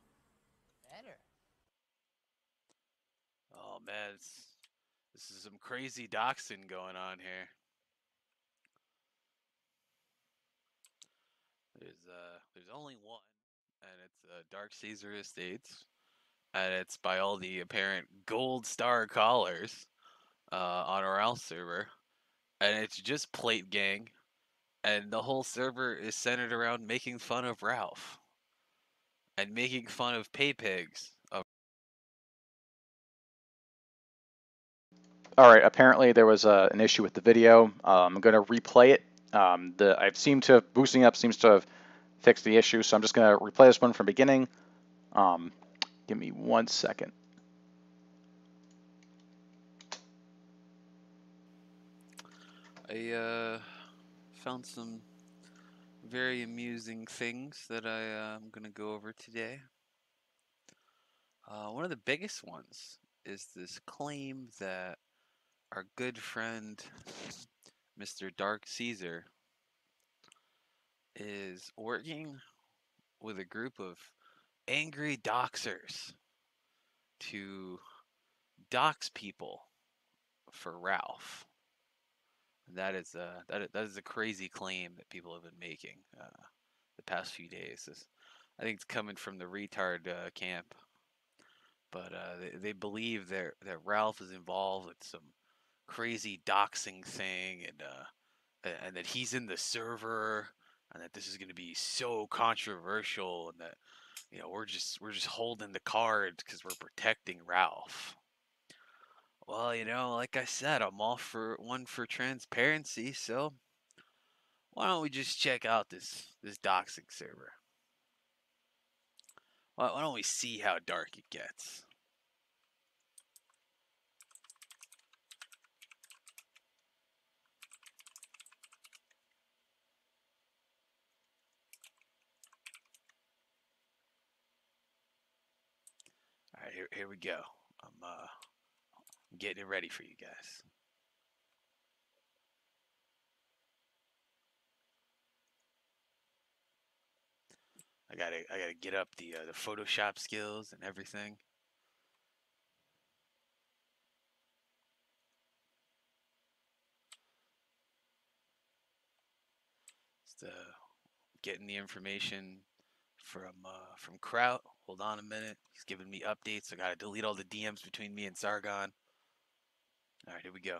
Better. Oh man, this is some crazy doxing going on here. There's only one, and it's Dark Caesar Estates, and it's by all the apparent gold star callers on our Ralph server, and it's just Plate Gang, and the whole server is centered around making fun of Ralph and making fun of pay pigs. All right. Apparently, there was an issue with the video. I'm going to replay it. I've seemed to boosting up seems to have fixed the issue, so I'm just going to replay this one from the beginning. Give me 1 second. I found some very amusing things that I'm going to go over today. One of the biggest ones is this claim that our good friend, Mr. Dark Caesar, is working with a group of angry doxers to dox people for Ralph. That is a crazy claim that people have been making the past few days. I think it's coming from the retard camp, but they believe that Ralph is involved with some crazy doxing thing, and that he's in the server, and that this is going to be so controversial, and that we're just holding the cards because we're protecting Ralph. Well, like I said, I'm all for transparency, so why don't we just check out this doxing server? Why don't we see how dark it gets? All right, here we go. I'm getting it ready for you guys. I gotta get up the Photoshop skills and everything. Just getting the information from Kraut. Hold on a minute. He's giving me updates. I gotta delete all the DMs between me and Sargon. All right, here we go.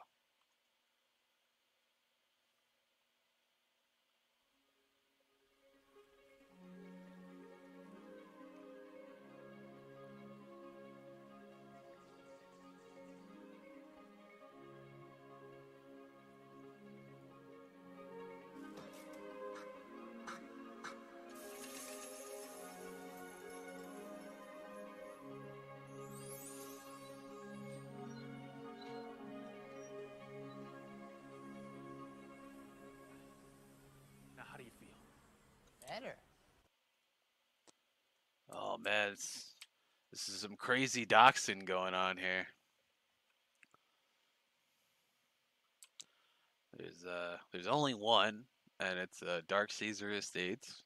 Now, how do you feel? Better. Oh man, this is some crazy doxing going on here. There's only one, and it's Dark Caesar Estates,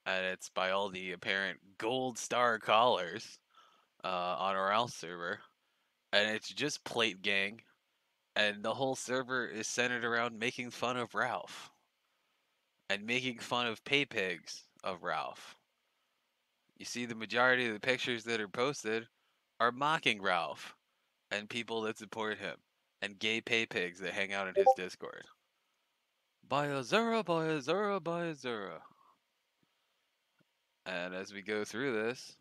and it's by all the apparent gold star callers on our Ralph server, and it's just Plate Gang, and the whole server is centered around making fun of Ralph, and making fun of pay pigs of Ralph. You see, the majority of the pictures that are posted are mocking Ralph, and people that support him, and gay pay pigs that hang out in his Discord. Buy a Zura, buy a Zura, buy a Zura. And as we go through this,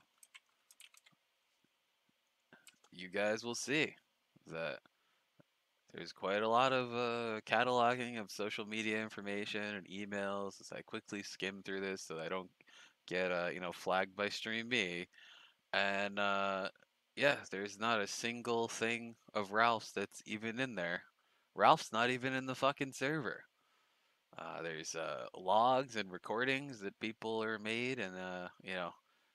you guys will see that there's quite a lot of cataloging of social media information and emails as I quickly skim through this so I don't get flagged by Stream Me. And yeah, there's not a single thing of Ralph's that's even in there. Ralph's not even in the fucking server. There's logs and recordings that people are made, and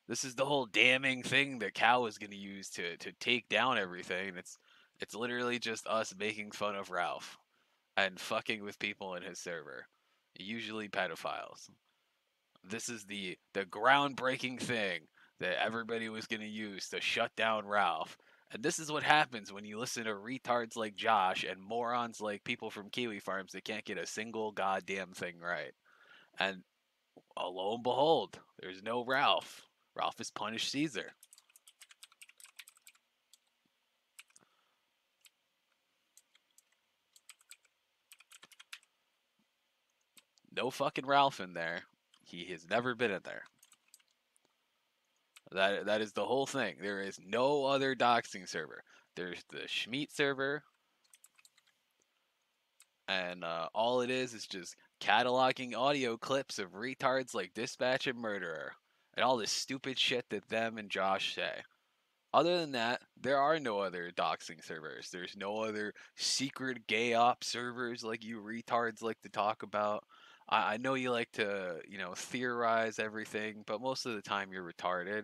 this is the whole damning thing that Cow is going to use to take down everything. It's literally just us making fun of Ralph and fucking with people in his server, usually pedophiles. This is the groundbreaking thing that everybody was going to use to shut down Ralph. And this is what happens when you listen to retards like Josh and morons like people from Kiwi Farms that can't get a single goddamn thing right. And lo and behold, there's no Ralph. Ralph has punished Caesar. No fucking Ralph in there. He has never been in there. That is the whole thing. There is no other doxing server. There's the Schmeat server, and all it is just cataloging audio clips of retards like Dispatch and Murderer, and all this stupid shit that them and Josh say. Other than that, there are no other doxing servers. There's no other secret gay op servers like you retards like to talk about. I know you like to, theorize everything, but most of the time you're retarded.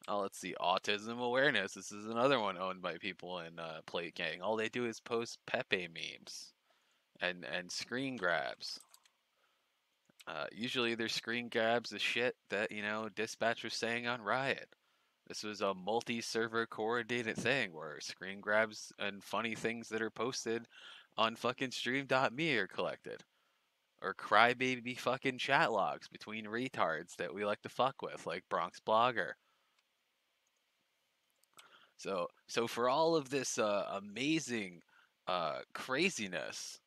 Oh, let's see. Autism awareness. This is another one owned by people in Plate Gang. All they do is post Pepe memes and screen grabs. Usually they're screen grabs of shit that, Dispatch was saying on Riot. This was a multi-server coordinated thing where screen grabs and funny things that are posted on fucking stream.me are collected. Or crybaby fucking chat logs between retards that we like to fuck with, like Bronx Blogger. So for all of this amazing craziness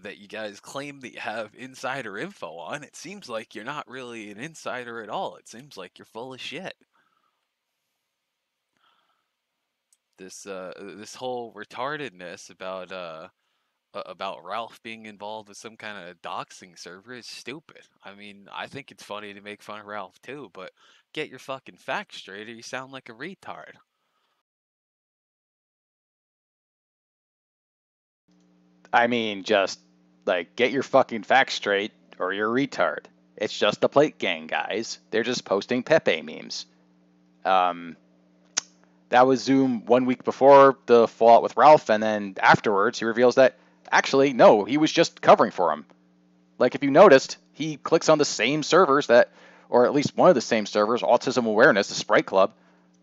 that you guys claim that you have insider info on, it seems like you're not really an insider at all. It seems like you're full of shit. This whole retardedness about Ralph being involved with some kind of doxing server is stupid. I mean, I think it's funny to make fun of Ralph too, but get your fucking facts straight or you sound like a retard. I mean, just, get your fucking facts straight or you're a retard. It's just the Plate Gang, guys. They're just posting Pepe memes. That was Zoom 1 week before the fallout with Ralph, and then afterwards he reveals that, actually, no, he was just covering for him. Like, if you noticed, he clicks on the same servers that, or at least one of the same servers, Autism Awareness, the Sprite Club,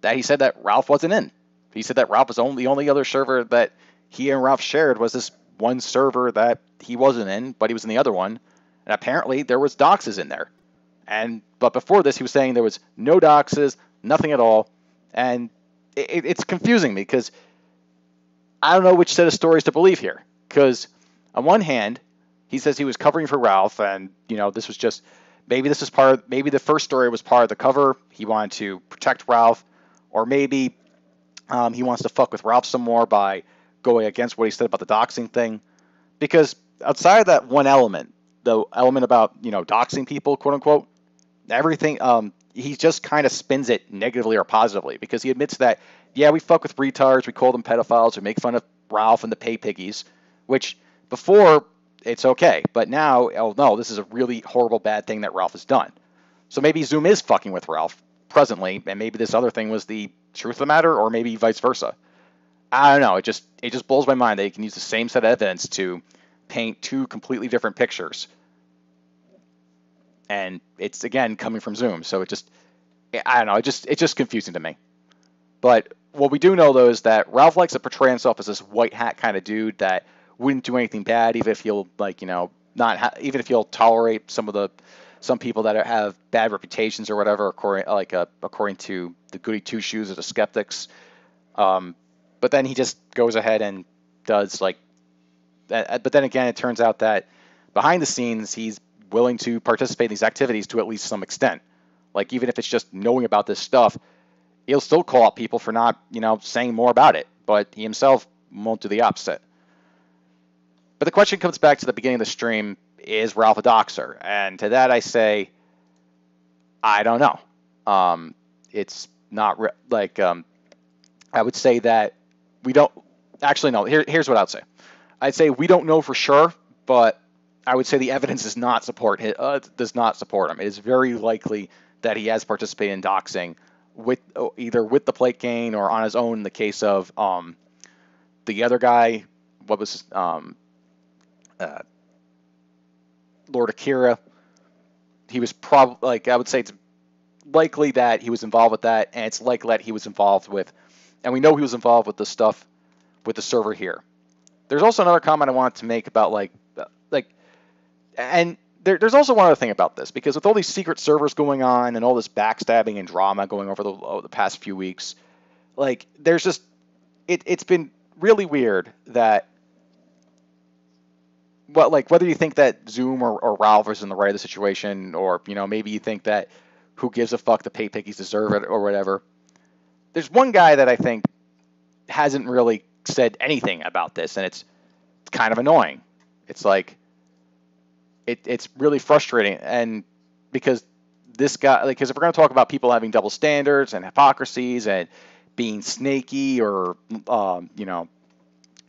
that he said that Ralph wasn't in. He said that Ralph was the only other server that he and Ralph shared was this one server that he wasn't in, but he was in the other one, and apparently there was doxes in there. But before this, he was saying there was no doxes, nothing at all, and it's confusing me because I don't know which set of stories to believe here. Because on one hand, he says he was covering for Ralph, and this was just maybe the first story was part of the cover. He wanted to protect Ralph, or maybe he wants to fuck with Ralph some more by going against what he said about the doxing thing. Because outside of that one element, the element about doxing people, quote unquote, everything he just kind of spins it negatively or positively, because he admits that we fuck with retards, we call them pedophiles, we make fun of Ralph and the pay piggies, which before it's okay, but now, oh no, this is a really horrible bad thing that Ralph has done. So maybe Zoom is fucking with Ralph presently, and maybe this other thing was the truth of the matter, or maybe vice versa. I don't know. It just blows my mind that you can use the same set of evidence to paint two completely different pictures. And it's, again, coming from Zoom. So I don't know. It's just confusing to me. But what we do know, though, is that Ralph likes to portray himself as this white hat kind of dude that wouldn't do anything bad, even if he'll even if he'll tolerate some people that have bad reputations or whatever, according to the goody two shoes of the skeptics. But then he just goes ahead and does that. But then again, it turns out that behind the scenes, he's willing to participate in these activities to at least some extent. Like, even if it's just knowing about this stuff, he'll still call out people for not, saying more about it. But he himself won't do the opposite. But the question comes back to the beginning of the stream: is Ralph a doxer? And to that I say, I don't know. It's not I would say that we don't. Actually, no. Here's what I'd say. I'd say we don't know for sure, but I would say the evidence does not support him. It is very likely that he has participated in doxing, either with the plate gang or on his own. In the case of the other guy, what was Lord Akira, he was probably I would say it's likely that he was involved with that, and it's likely that he was involved with, and we know he was involved with the stuff with the server here. There's also another comment I wanted to make about and there's also one other thing about this, because with all these secret servers going on and all this backstabbing and drama going over the past few weeks, there's just it's been really weird that whether you think that Zoom or Ralph is in the right of the situation, or maybe you think that who gives a fuck, the pay piggies deserve it or whatever. There's one guy that I think hasn't really said anything about this, and it's kind of annoying. It's it's really frustrating, and because this guy, because if we're going to talk about people having double standards and hypocrisies and being snaky, or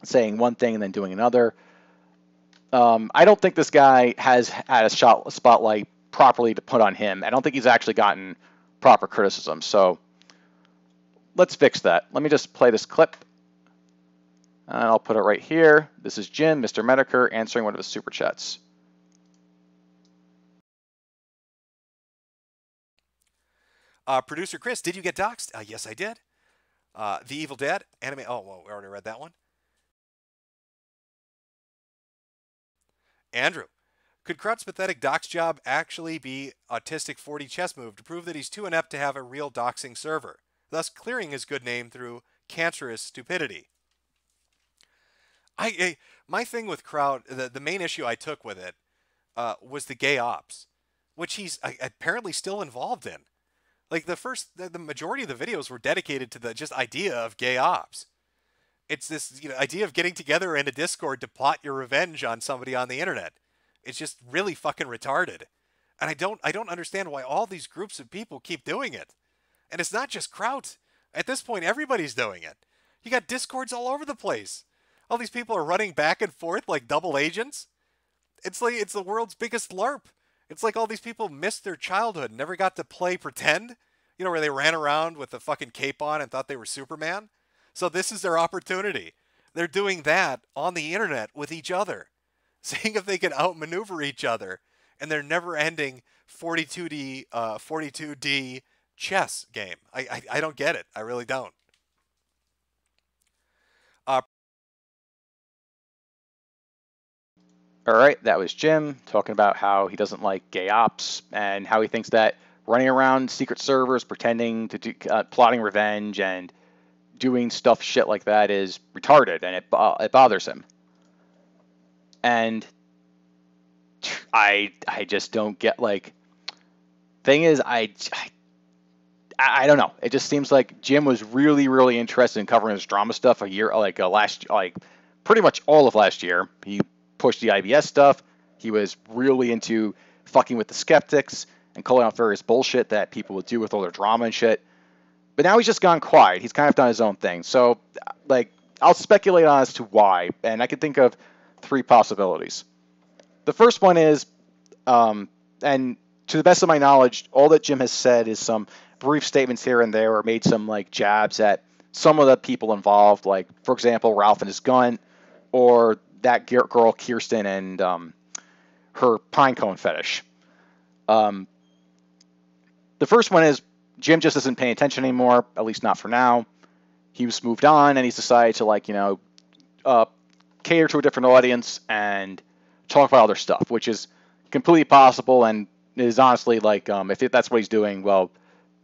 saying one thing and then doing another, I don't think this guy has had a spotlight properly to put on him. I don't think he's actually gotten proper criticism. So let's fix that. Let me just play this clip, and I'll put it right here. This is Jim, Mr. Medicare, answering one of his super chats. Producer Chris, did you get doxxed? Yes, I did. The Evil Dead anime. Oh, well, we already read that one. Andrew, could Kraut's pathetic dox job actually be autistic 40 chess move to prove that he's too inept to have a real doxing server, thus clearing his good name through cancerous stupidity? My thing with Kraut, the main issue I took with it was the gay ops, which he's apparently still involved in. The majority of the videos were dedicated to the just idea of gay ops. It's this idea of getting together in a Discord to plot your revenge on somebody on the internet. It's just really fucking retarded. And I don't understand why all these groups of people keep doing it. And it's not just Kraut. At this point, everybody's doing it. You got Discords all over the place. All these people are running back and forth like double agents. It's the world's biggest LARP. It's like all these people missed their childhood and never got to play pretend. Where they ran around with a fucking cape on and thought they were Superman. So this is their opportunity. They're doing that on the internet with each other, seeing if they can outmaneuver each other in their never-ending 42D chess game. I don't get it. I really don't. All right, that was Jim talking about how he doesn't like gay ops and how he thinks that running around secret servers, pretending to do, plotting revenge and doing shit like that is retarded, and it bothers him. And I just don't get, like, thing is, I don't know. It just seems like Jim was really, really interested in covering this drama stuff pretty much all of last year. He pushed the IBS stuff. He was really into fucking with the skeptics and calling out various bullshit that people would do with all their drama and shit. But now he's just gone quiet. He's kind of done his own thing. So, like, I'll speculate on as to why, and I can think of 3 possibilities. The first one is, and to the best of my knowledge, all that Jim has said is some brief statements here and there, or made some, like, jabs at some of the people involved, like, for example, Ralph and his gun, or that girl Kirsten and her pinecone fetish. The first one is Jim just isn't paying attention anymore, at least not for now. He's moved on, and he's decided to, like, cater to a different audience and talk about other stuff, which is completely possible, and is honestly, like, if that's what he's doing, well,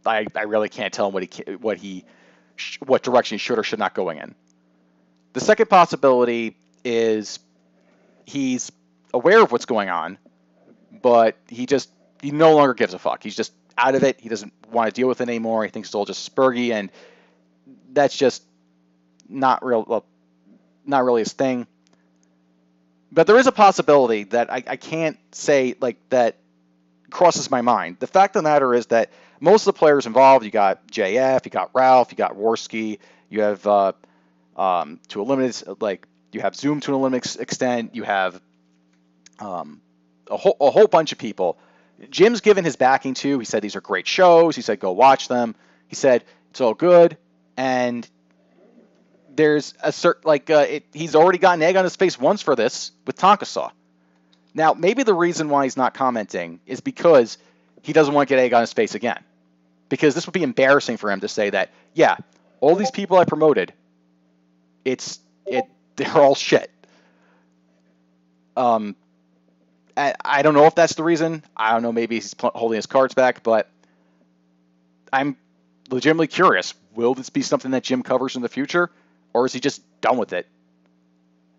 I really can't tell him what direction he should or should not going in. The second possibility is he's aware of what's going on, but he no longer gives a fuck. He's just out of it. He doesn't want to deal with it anymore. He thinks it's all just spurgy, and that's just not really his thing. But there is a possibility that I can't say, like, that crosses my mind. The fact of the matter is that most of the players involved, you got JF, you got Ralph, you got Worski, you have to a limited, like, you have Zoom to a limited extent, you have a whole bunch of people. Jim's given his backing to. He said these are great shows. He said go watch them. He said it's all good, and there's a certain he's already gotten egg on his face once for this with Tonkasaw. Now maybe the reason why he's not commenting is because he doesn't want to get egg on his face again, because this would be embarrassing for him to say that, yeah, all these people I promoted, they're all shit. I don't know if that's the reason. I don't know. Maybe he's holding his cards back, but I'm legitimately curious. Will this be something that Jim covers in the future, or is he just done with it?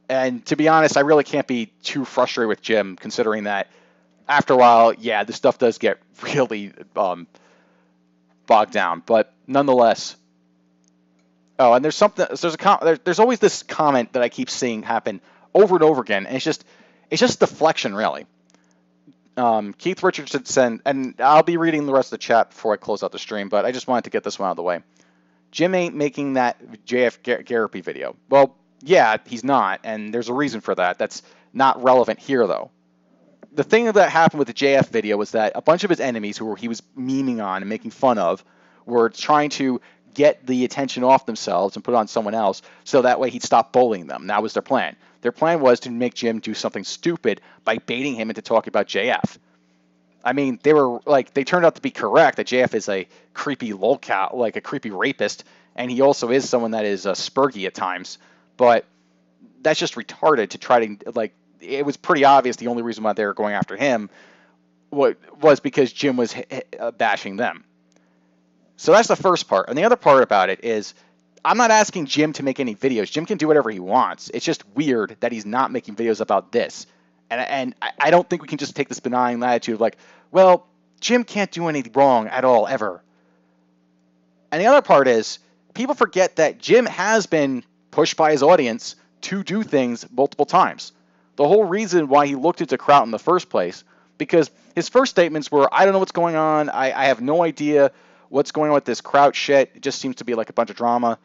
And to be honest, I really can't be too frustrated with Jim, considering that after a while, yeah, this stuff does get really bogged down. But nonetheless, oh, and there's always this comment that I keep seeing happen over and over again, and it's just deflection, really. Keith Richardson said, and I'll be reading the rest of the chat before I close out the stream, but I just wanted to get this one out of the way. Jim ain't making that JF Garapi video. Well, yeah, he's not, and there's a reason for that. That's not relevant here, though. The thing that happened with the JF video was that a bunch of his enemies who he was memeing on and making fun of were trying to get the attention off themselves and put it on someone else, so that way he'd stop bullying them. That was their plan. Their plan was to make Jim do something stupid by baiting him into talking about JF. I mean, they turned out to be correct that JF is a creepy lolcow, like a creepy rapist, and he also is someone that is spurgy at times. But that's just retarded to try to, like, it was pretty obvious the only reason why they were going after him was because Jim was bashing them. So that's the first part. And the other part about it is, I'm not asking Jim to make any videos. Jim can do whatever he wants. It's just weird that he's not making videos about this. And I don't think we can just take this benign attitude of, like, well, Jim can't do anything wrong at all, ever. And the other part is, people forget that Jim has been pushed by his audience to do things multiple times. The whole reason why he looked into Kraut in the first place, because his first statements were, I don't know what's going on. I have no idea what's going on with this Kraut shit. It just seems to be like a bunch of drama.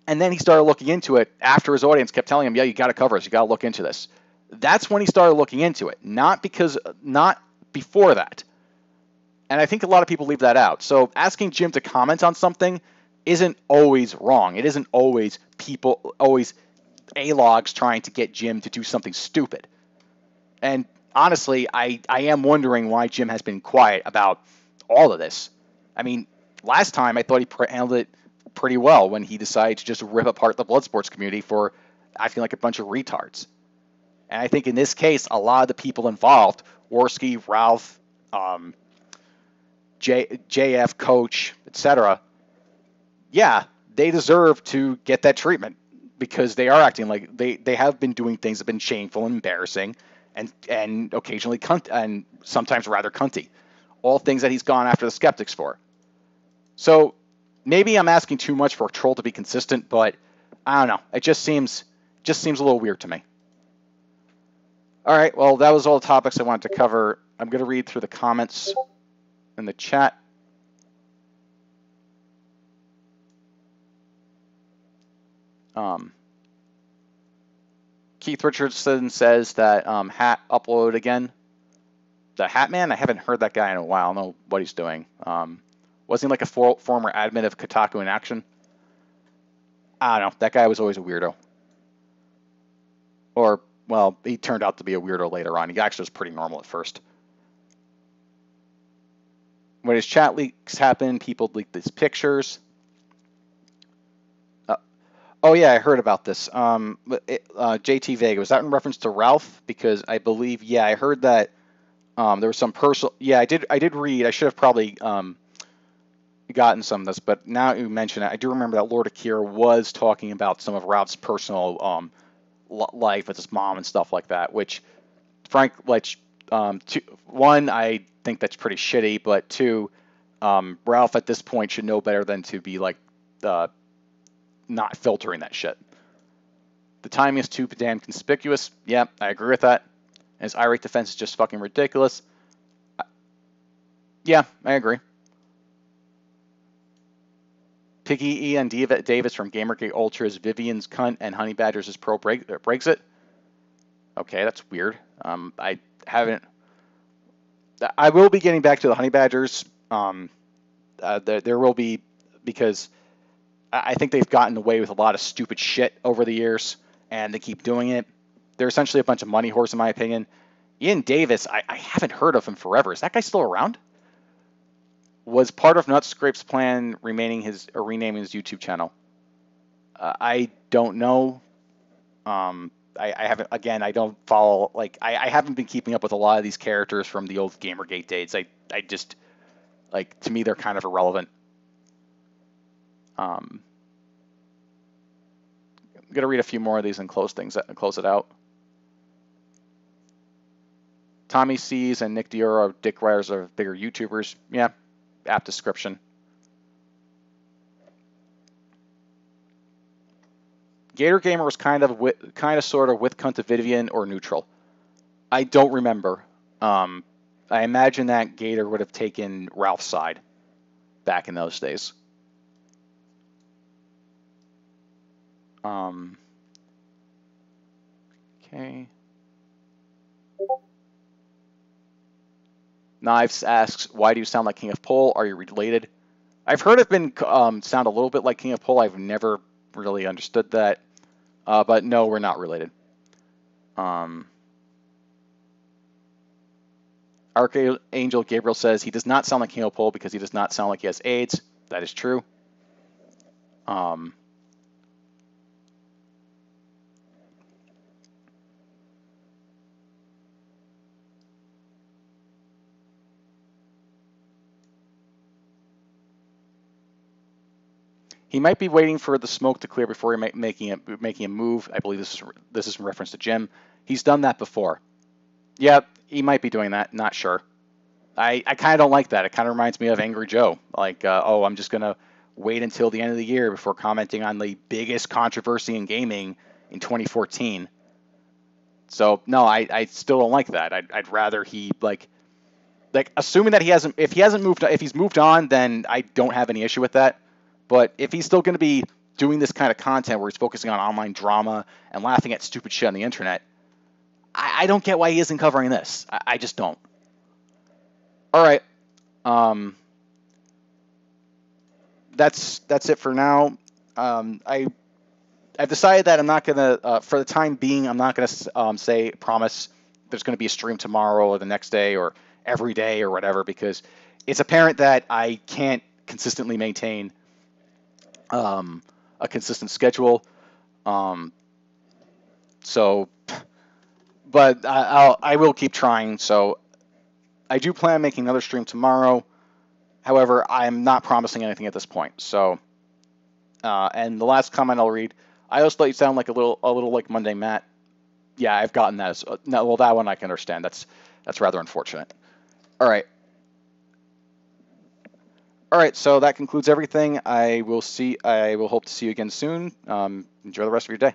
And then he started looking into it after his audience kept telling him, yeah, you got to cover this. You got to look into this. That's when he started looking into it, not before that. And I think a lot of people leave that out. So asking Jim to comment on something isn't always wrong. It isn't always A-logs trying to get Jim to do something stupid. And honestly, I am wondering why Jim has been quiet about all of this. I mean, last time I thought he handled it pretty well when he decided to just rip apart the Bloodsports community for acting like a bunch of retards. And I think in this case, a lot of the people involved, Worski, Ralph, JF, Coach, etc., yeah, they deserve to get that treatment because they are acting like they have been doing things that have been shameful and embarrassing and occasionally and sometimes rather cunty. All things that he's gone after the skeptics for. So maybe I'm asking too much for a troll to be consistent, but I don't know. It just seems a little weird to me. All right, well, that was all the topics I wanted to cover. I'm going to read through the comments in the chat. Keith Richardson says that Hat uploaded again. The Hat Man? I haven't heard that guy in a while. I don't know what he's doing. Wasn't he like a former admin of Kotaku in Action? I don't know. That guy was always a weirdo. Or, well, he turned out to be a weirdo later on. He actually was pretty normal at first. When his chat leaks happen, people leak these pictures. Oh, yeah, I heard about this. JT Vega, was that in reference to Ralph? Because I believe, yeah, I heard that there was some personal... Yeah, I did read. I should have probably gotten some of this, but now you mention it, I do remember that Lord Akira was talking about some of Ralph's personal life with his mom and stuff like that, which, Frank, like, one, I think that's pretty shitty, but two, Ralph at this point should know better than to be, like, not filtering that shit. The timing is too damn conspicuous. Yeah, I agree with that. And his irate defense is just fucking ridiculous. Yeah, I agree. Piggy E and Davis from Gamergate Ultras, Vivian's cunt, and Honey Badgers is pro Brexit. Okay, that's weird. I haven't. I will be getting back to the Honey Badgers. There will be, because I think they've gotten away with a lot of stupid shit over the years, and they keep doing it. They're essentially a bunch of money whores, in my opinion. Ian Davis, I haven't heard of him forever. Is that guy still around? Was part of Nutscrape's plan renaming his YouTube channel? I don't know. I haven't. Again, I don't follow. Like, I haven't been keeping up with a lot of these characters from the old Gamergate days. I just, like, to me, they're kind of irrelevant. I'm gonna read a few more of these and close it out. Tommy C's and Nick Dior are dick riders of bigger YouTubers. Yeah, apt description. Gator Gamer was kind of sort of with Cunt of Vivian or neutral. I don't remember. I imagine that Gator would have taken Ralph's side back in those days. Okay. Knives asks, why do you sound like King of Pole? Are you related? I've heard it been sound a little bit like King of Pole. I've never really understood that. But no, we're not related. Archangel Gabriel says he does not sound like King of Pole because he does not sound like he has AIDS. That is true. He might be waiting for the smoke to clear before making a move. I believe this is in reference to Jim. He's done that before. Yeah, he might be doing that. Not sure. I kind of don't like that. It kind of reminds me of Angry Joe. Like, oh, I'm just going to wait until the end of the year before commenting on the biggest controversy in gaming in 2014. So, no, I still don't like that. I'd rather he, like assuming that if he's moved on, then I don't have any issue with that. But if he's still going to be doing this kind of content where he's focusing on online drama and laughing at stupid shit on the internet, I don't get why he isn't covering this. I just don't. All right. That's it for now. I've decided that I'm not going to, for the time being, I'm not going to promise there's going to be a stream tomorrow or the next day or every day or whatever, because it's apparent that I can't consistently maintain a consistent schedule. but I will keep trying. So I do plan on making another stream tomorrow. However, I'm not promising anything at this point. So, and the last comment I'll read. I also thought you sound like a little like Monday Matt. Yeah, I've gotten that. No, well, that one I can understand. That's rather unfortunate. All right. All right. So that concludes everything. I will hope to see you again soon. Enjoy the rest of your day.